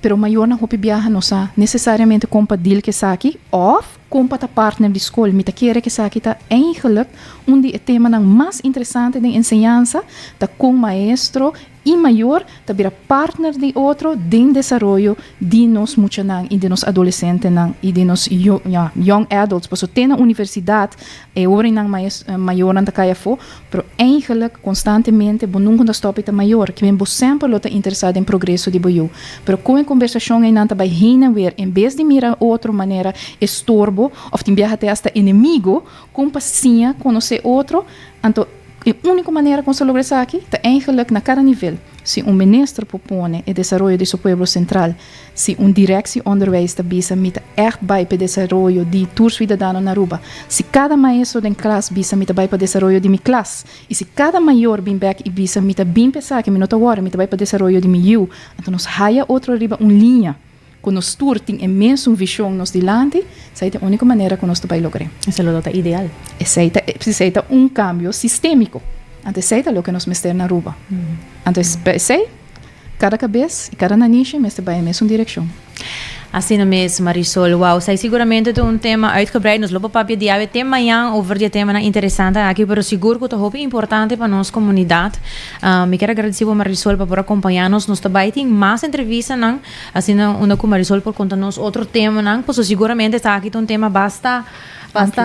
Pero maior não pode viajar não sa necessariamente com padil que sa aqui, ou com para partner de escola, me quer que sa aqui está eigenlijk onde o tema mais interessante de ensinança, está com maestro e maior, está vira partner de outro de desenvolvimento de nós muitos e de nós adolescentes e de nós young adults, porque tem na universidade e ora não maior não caia fo, pero eigenlijk constantemente bom nunca da stop está maior, que bem sempre lo está interessado em progresso de boiu, pero com a conversação em nanta vai hina ver, em vez de mirar outra maneira estorbo of tem viaja até hasta inimigo, com paciência conhecer outro, então a única maneira como se logra isso aqui está eigenlijk na cada nível. Se ministro propõe o desenvolvimento de seu povo central, se direção onderwijs está bisa mita echt bij para o desenvolvimento de todos os cidadãos na Aruba, se cada maestro da classe bisa mita bij para o desenvolvimento de minha classe, e se cada maior bem back e bisa mita bem pensar que me nota agora mita bij para o desenvolvimento de meu, então nós haya outro riba linha que nós tem imenso visão nos dilante, essa é a única maneira que nós vai lograr.
Essa é a ideal.
Essa é cambio sistêmico. Antes é o que nós mestemos na Aruba. Antes é cada cabeça e cada naniche mestre vai em mesma direção.
Assim mesmo, Marisol. Uau, sai seguramente de tema uitgebreid. Nos lopen papje die uit tema yang over die tema interessante aqui, pero seguro que é importante para nossa comunidade. Me quero agradecer a Marisol por acompanhar-nos. Nós também tem mais entrevistas, não? Assim, uma com Marisol por contar-nos outro tema, não? Pois seguramente está aqui um tema basta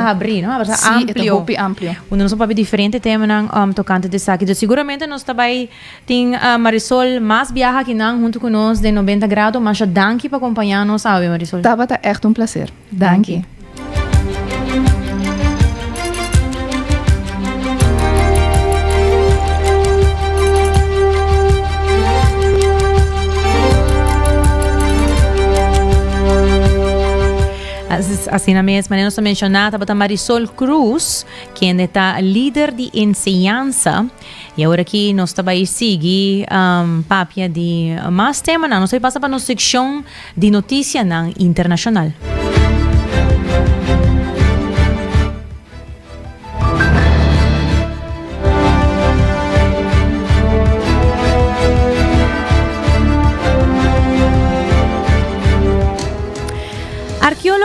abrir, não? Basta
amplo. Amplo.
Nós temos diferente tema, não? Tocante de aqui. Seguramente nós também tem Marisol mais viaja aqui, não? Junto com nós de 90 graus, mas danke para acompanhar-nos. Sabe, Marisol?
Tá echt prazer. Danke.
Assim na mesma maneira, nós mencionamos a Marisol Cruz, que é líder de ensinança. E agora aqui nós também seguimos papia de mais tema, nós passamos para a nossa secção de notícia internacional.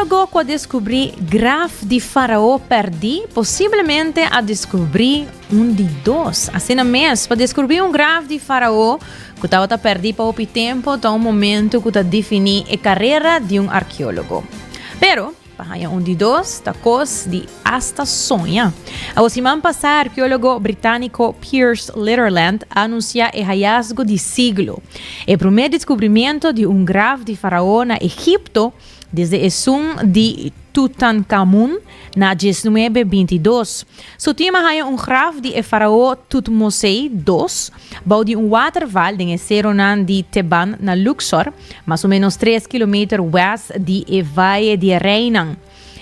arqueólogo que descobrir graf de faraó perdi, possivelmente a descobrir de dois. Assim mesmo, para descobrir graf de faraó que estava perdi para o tempo, tá momento que está definir a carreira de arqueólogo. Pero para de dois, tá cos de hasta sonha. A semana passada, arqueólogo britânico Piers Litherland anuncia o hallazgo de siglo. O primeiro descobrimento de graf de faraó na Egipto desde el sun de Tutankhamun na 1922. Su tema haya graf de faraó Tutmosei II, bouw de waterval de Seronan de Teban na Luxor, mais ou menos 3 km west de Valle de Reinan.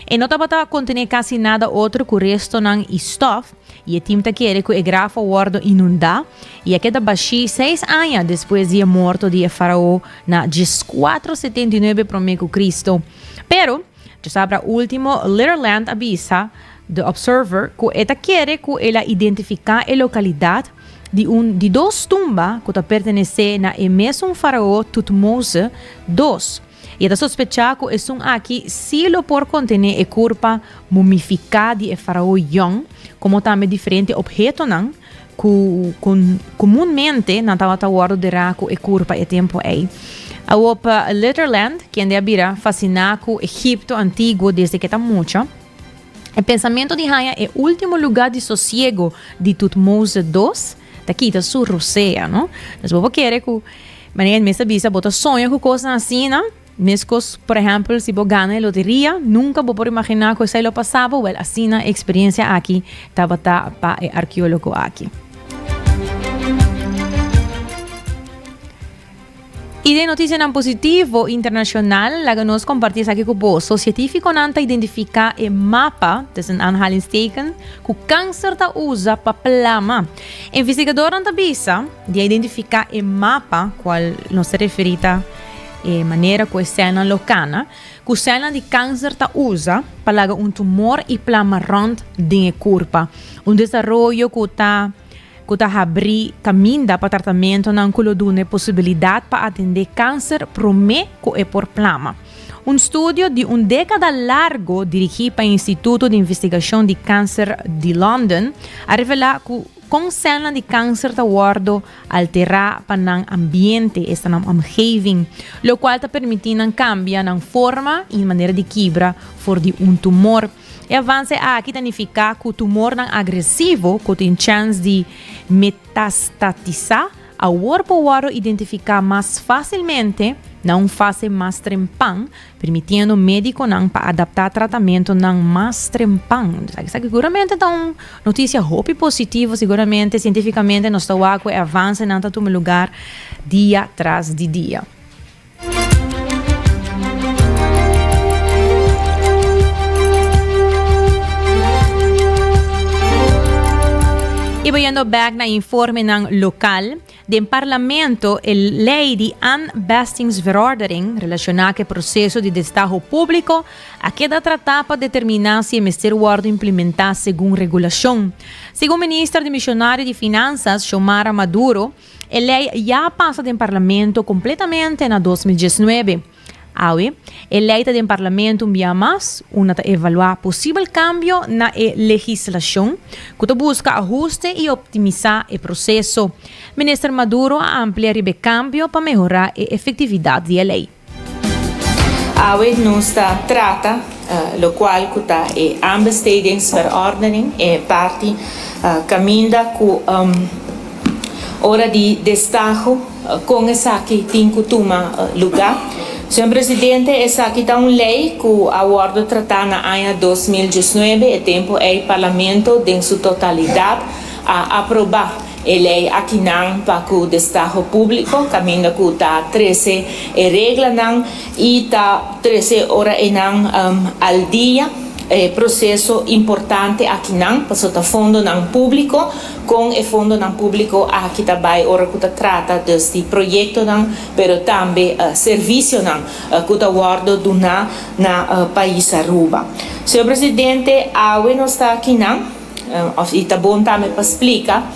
E não estava contener quase nada outro que o resto não estof, e a tinta quer que o grafo guardo inundar, e aqui da baixi 6 anos depois de morto de faraó na 479 p.C. Pero, já sabe o último, Litherland avisa The Observer que ela quer que ela identificar a localidade de duas tumbas que pertencem na mesmo faraó Tutmose II. E ela sospecha que é aqui silo por contener a corpo mumificado de faraó Young, como também diferentes objetos que comumente não estava guardado de raco a corpo e tempo aí. A opa Litherland, que ainda vira fascinado com o Egipto antigo desde que está muito. O pensamento de Haya é o último lugar de sossego de Tutmose II, daqui da sua roceia, não? Mas vou querer que maneira mesmo bisa bota sonho com coisas assim, não? Mesmo, por exemplo, se você ganha a loteria, nunca vou imaginar que isso passava, well, assim a experiência aqui estava para o arqueólogo aqui. E de notícia não positivo internacional, lá que nós compartimos aqui com você, o científico não identifica o mapa, das anhalingsteken, que o câncer está usa para plama. O investigador não bisa de identificar o mapa, qual não se refere a maneira que a célula locana, que a célula de câncer está usa para tumor e plama rond de corpo. Desenvolvimento que está abrir caminho para tratamento não colocou possibilidade para atender câncer promete que é por plama. Estudo de década largo dirigido para o Instituto de Investigação de Câncer de London a revelar que com célula de câncer está guardo alterar para o ambiente, esta omgeving, o qual está permitindo cambiar na forma e maneira de quebra for de tumor. E avança aqui significa que o tumor não agressivo, que tem chance de metastatizar, a corpo pode identificar mais facilmente, não fase mais trempão, permitindo o médico não para adaptar tratamento não mais trempão. Seguramente então notícia hope positiva, seguramente cientificamente nós estamos aqui avança não está no lugar dia tras de dia. E vayendo back na informe ng local, do Parlamento, a lei de aanbestingsverordening relacionada com o processo de destajo público, a queda tratar para determinar se o Ministério Guardo implementar segundo regulação. Segundo o ministro de Missionário de Finanças, Xiomara Maduro, a lei já passa do Parlamento completamente na 2019. A lei do Parlamento envia mais uma evaluar possível cambio na legislação que busca ajuste e optimizar o processo. O ministro Maduro amplia o cambio para melhorar a efetividade da lei.
A nos trata, lo qual está a aanbestedingsverordening é parte caminda com hora de destajo com essa que tem que tomar lugar. Senhor Presidente, essa aqui está uma lei que o acordo tratar na ano 2019 e tempo é o Parlamento em sua totalidade a aprovar a lei aqui não para o destajo público, caminho que está 13 regras não e está 13 horas ao dia. Processo importante aqui não, para o fundo não público, com o fundo não público aqui também ora que trata deste projeto não, pero também serviço não, que está guardo do na país Aruba. Senhor Presidente, a não está aqui não, e está bom também para explicar,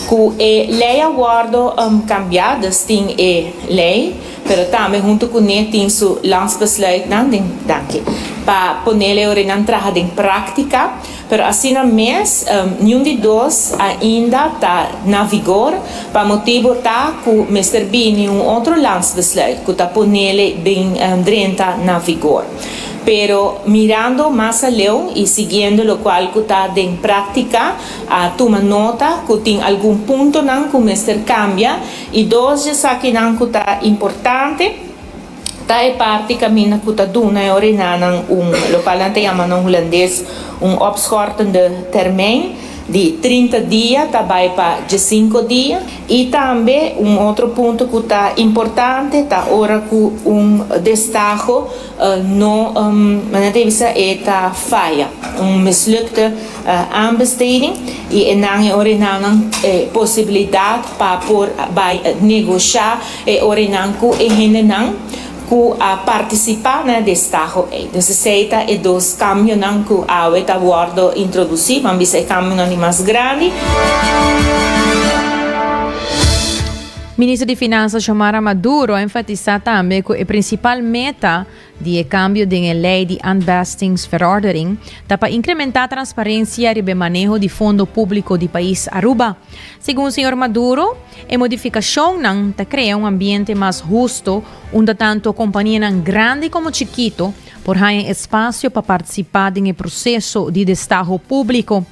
que a lei aguardo cambiadas tem a lei, pero também junto com ele tem su landsbesluit não danke para ponerle ora na entrada em prática, pero assim na mês nenhum de dois ainda está na vigor para motivo tá que Mr. Bini outro landsbesluit que está ponerle bem drenta na vigor. Pero mirando más além y siguiendo lo cual que está en práctica, toma nota que tiene algún punto que Mr. cambia y dos ya que está importante, está parte camina que está duna e orinanan lo cual te llaman en holandés opschortende termijn de 30 dias vai para 5 dias e também outro ponto que está importante está ora com destaque não deve ser está falha mislukte aanbesteding e não é ora possibilidade para por negociar e ora não e não ku participar na destajo necessita e dos cambios que a está guardo introduzir, mas esse cambio não é mais grande.
Ministro de Finanças Xiomara Maduro enfatiza também que a principal meta do cambio da lei de aanbestedingsverordening é para incrementar a transparência e o manejo de fundo público do país Aruba. Segundo o senhor Maduro, a modificação não cria ambiente mais justo, onde tanto companhias grandes como chiquito podem espaço para participar do processo de destajo público.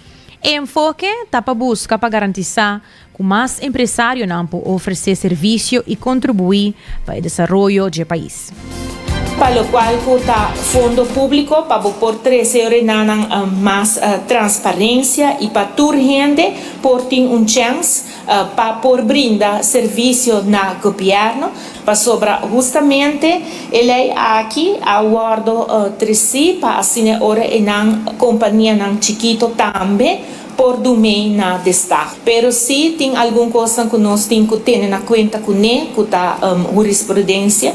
O enfoque está para buscar para garantizar que mais empresários não podem oferecer serviço e contribuir para o desenvolvimento do país.
Para o qual está fundo público para por 13 horas mais transparência e para toda gente por ter chance para por brindar serviço na governo para sobra justamente ele aqui aguardo 13 para assim hora e na companhia não chiquito também por domain na destaque. Pero se tem alguma coisa que nós temos que ter na conta com ele, que está jurisprudência,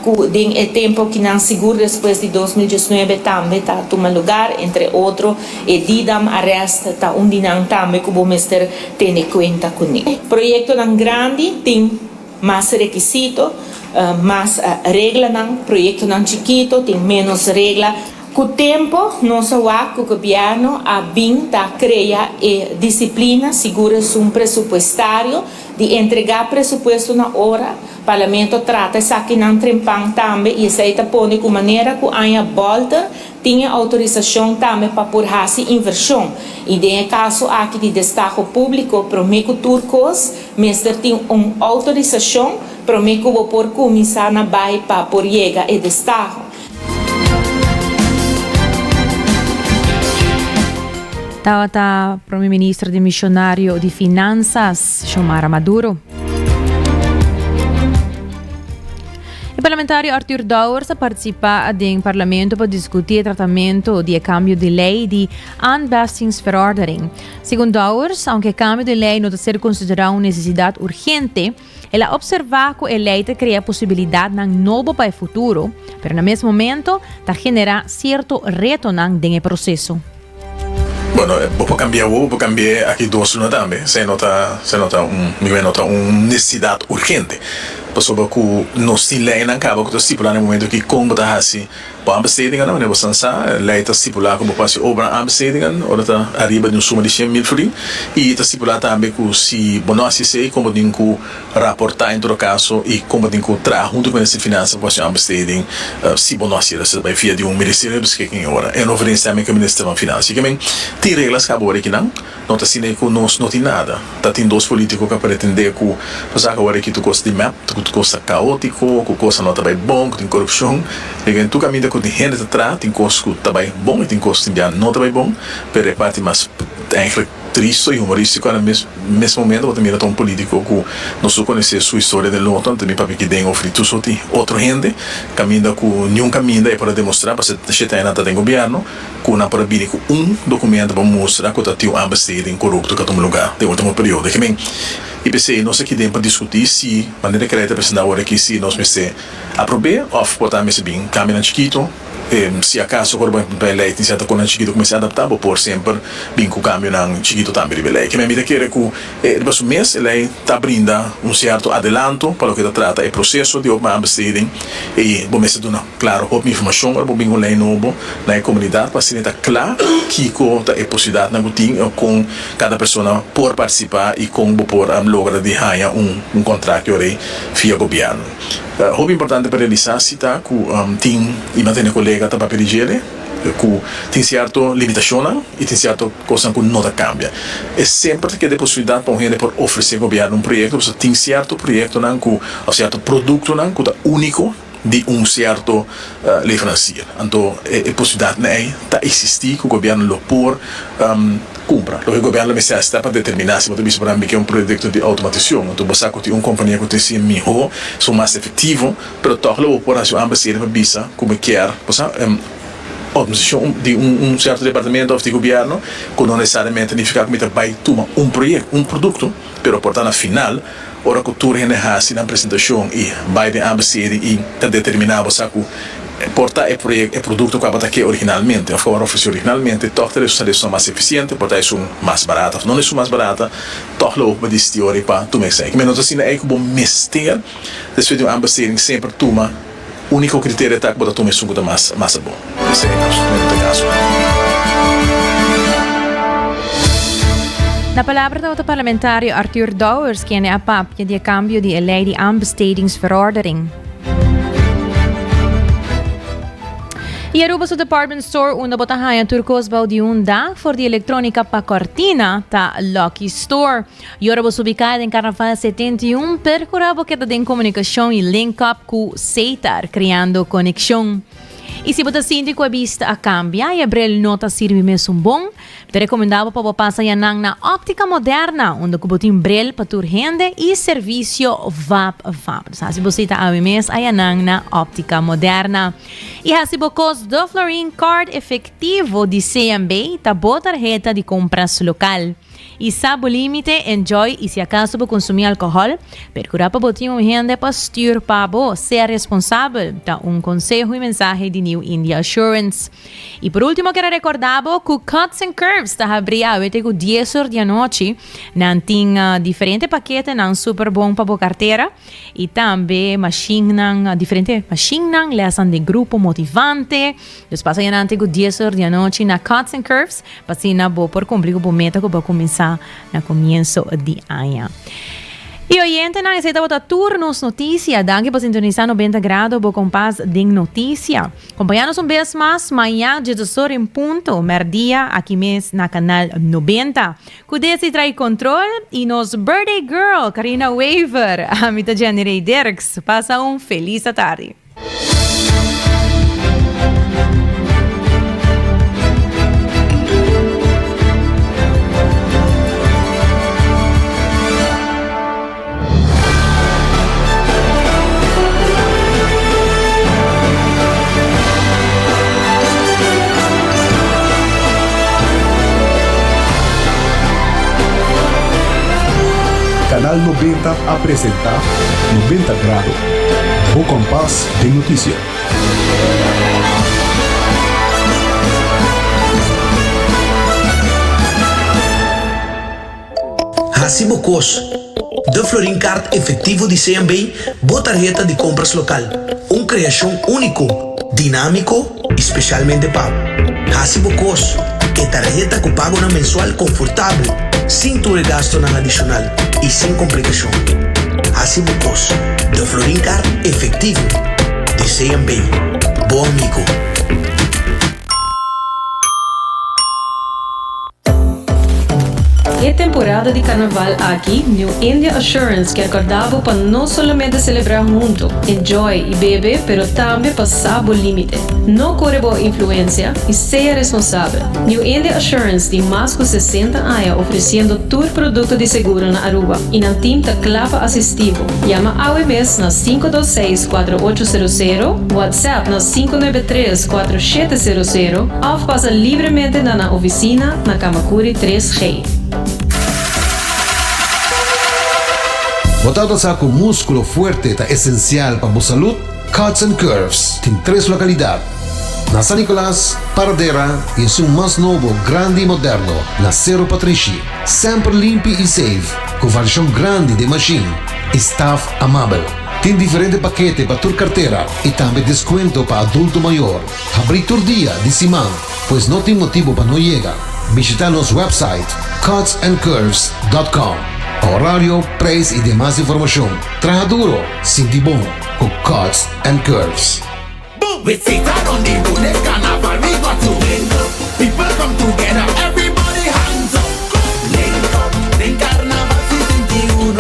que tem o tempo que não seguro depois de 2019 também está tomando lugar, entre outros, e Didam arresta está não também que vamos ter em conta com ele. Projeto não grande tem mais requisitos, mais regras não, projeto não chiquito tem menos regras. Com o tempo, nosso governo a criar disciplina, segura pressupostário de entregar presupuesto na hora. O parlamento trata isso aqui não trempang também e aceita pôr de maneira que a volta tinha autorização também para por fazer inversão. E no caso aqui de destaque público, promete turcos, mas tem autorização, promete que vou por começar na baia para por chegar e destaque.
Tawata Primeiro-Ministro de Missionário de Finanças, Xiomara Maduro. O parlamentário Arthur Douwers participa do parlamento para discutir o tratamento do cambio de lei de aanbestedingsverordening. Segundo Douwers, aunque o cambio de lei não deve ser considerado uma necessidade urgente, ela observa que a lei cria possibilidade novo para o futuro, mas no mesmo momento genera certo reto no processo.
Bueno, vou cambiar aqui duas lunas também. Se nota necessidade urgente. Pessoal que nós temos lei na cabo que está estipulado no momento que como está assim, para aanbestedingen, não é bastante lei está estipulado como para se obra aanbestedingen, ou está arriba de suma de 100 mil florins, e está estipulado também que se bonus sei como tem que raportar em todo caso e como tem que trazer junto com essa finança para se aanbesteding, se bonus se vai via de ministério de beschikking hora. É uma referência também com o Ministério da Finanças. Que bem, tem regras que agora que não está assim que nós não tem nada. Tá tem dois políticos que pretendem que você agora que tu gosta de map, tu gosta caótico, que coisa não está bem bom, que tem corrupção, e tu caminha que tem gente atrás, tem coisas que está bem bom e tem coisas que não está bem bom, mas é parte mais eigenlijk triste e humorístico no mesmo momento, também é um político que não só conhece a sua história de luta, também para que tem oferecido só tem outra gente, caminha com nenhum caminho é para demonstrar, para se tem nada tem governo, que não para vir com documento para mostrar que está tendo aanbesteding corrupto que está no lugar, de último período, que bem. E pensei, nós aqui dentro para discutir se, de maneira correta, para na hora que se nós me aprovar, ou botar me bem, caminhando chiquito, se acaso quando vai lei tem certa quando chiquito começa a adaptar por sempre bem com o cambio não chiquito também de lei que me quer que depois do mês lei tá brinda certo adelanto para o que trata o processo de uma besteding e bom mês dona claro op informação para bem com lei novo na comunidade para ser claro que co é possibilidade na gutin com cada pessoa por participar e com por lograr de ganhar contrato via governo. Hobby importante para realizar se tá com tem e manter colega tá para pedir que tem certo limitação e tem certa coisa que não cambia. É sempre que tem possibilidade para gente por oferecer governo projeto, porque tem certo projeto não com certo produto não que é único de certo lei financeira. Então é possibilidade não tá existir que o governo lo por compra. O governo precisa estar para determinar se você para mim que é projeto de automatização. Então você tem companhia que tem melhor, são mais efetivo, mas toch lo por a sua ambassade para bisa como quer, você organização de certo departamento ou de governo que não necessariamente significa que vai tomar projeto, produto, mas portanto, final, ora que tu renegas na apresentação e vai de ambassade e está determinado que porta é produto que vai originalmente, ou que oferecer originalmente, todas as soluções mais eficientes, porta são mais baratas, não são mais baratas, todas as outras teoria para tu me sei. Menos assim é que bom mestre, depois de uma ambassade sempre toma único critério é que você tome suco mais bom. Esse é o caso.
Na palavra do parlamentário Arthur Douwers, que é a papia de cambio de lei de aanbestedingsverordening. E Aruba sa department store una botahayan turcos bau di un dag voor die elektronica pa cortina ta Lucky Store. E Aruba ubicada em Carnaval 71 percurabo que ta den comunicação e link up com Seitar, criando conexão. E se você sente que a vista a cambia e abrir nota sirve mesmo bom, te recomendava para passar yanang na óptica moderna, onde você tem brel para tur rende e serviço VAP. Se você está a mês a yanang na óptica moderna. E se você do Florin Card efetivo de CMB, tá boa tarjeta de compras local. E sabe o limite, enjoy e se acaso você consumir álcool, percurar para botar um rende para styr para você ser responsável. Tá conselho e mensagem de New India Assurance. E por último, quero recordar que o Cuts and Curves está abrindo até com 10 horas da noite. Não tem diferentes paquetes, não super bom para a carteira. E também diferentes machines, lesson de grupo motivante. Depois passa até com 10 horas da noite na Cuts and Curves. Para ser por cumprir com a meta que vai começar no comienzo de ano. E oyente, não aceita botar turnos notícia. Danke por sintonizar 90 graus por compás de notícia. Acompanha-nos vez mais, amanhã, 18 em ponto, merdia, aqui mesmo na canal 90. Cuide-se trai controle e nos birthday girl, Karina Weaver, a mita de Janeiro Derks. Passa feliz tarde.
Canal 90 apresenta 90 grados. O compás de notícia.
Assim bocos. De Florin Card efetivo de CMB, boa tarjeta de compras local. Criação único, dinâmico, especialmente pago. Assim bocos. Que tarjeta que pago na mensual confortável, sem tu gasto na adicional e sem complicação. Assim bocos. De Florin Card efetivo de CMB. Bom amigo.
É temporada de carnaval aqui, New India Assurance quer acordar para não somente celebrar junto, enjoy e beber, pero também passar o limite. Não corre boa influência e seja responsável. New India Assurance tem mais de 60 anos oferecendo todo produto de seguro na Aruba e na team da clava assistivo. Llama AWMS na 526-4800, WhatsApp na 593-4700 ou passa livremente na oficina na Kamakuri 3G.
Botado saco músculo fuerte está esencial para a saúde. Cuts and Curves tem 3 localidades. na San Nicolas, Paradera e em seu mais novo, grande e moderno, na Cerro Patrici. Sempre limpo e safe, com variação grande de machine. Staff amável. Tem diferente paquete para tua carteira e também desconto para adulto maior. Abrir todo dia de semana, pois não tem motivo para não chegar. Visitar nosso website cutsandcurves.com. Horário, preço e demais informação. Traja duro, sinti bom com Cuts and Curves.
Visita donde bude carnaval, we got to link up. People come together, everybody hands up. Link up, en carnaval 61.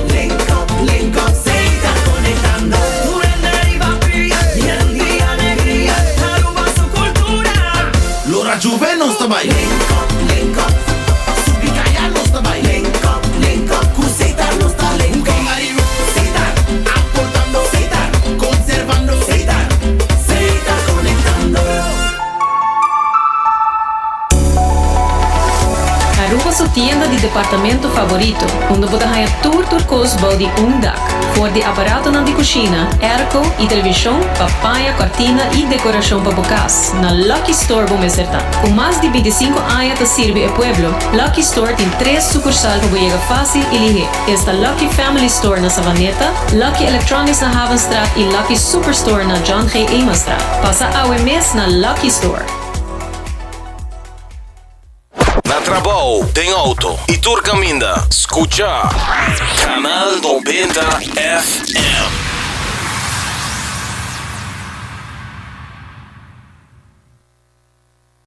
Link up, se está conectando. Tu deriva fría, y el día alegría, Aruba su cultura. Lora Juve no está by. Link up, Subicaya no está by. Link up, Cruzeita no está link up. Citar, aportando, citar, conservando, citar.
Aruba su tienda de departamento favorito, onde você ganha turcos body dak, voor de aparato na de cozinha, airco e televisão, papaya, cortina e decoração para bocas. Na Lucky Store vamos acertar. Com mais de 25 anos de sirve o pueblo, Lucky Store tem 3 sucursais para chegar fácil e ligeiro. Esta Lucky Family Store na Savaneta, Lucky Electronics na Havenstraat e Lucky Superstore na John G. Emanstraat. Passa ao mês na Lucky Store.
Na Trabou tem auto e Turcaminda. Escucha Canal 90 FM.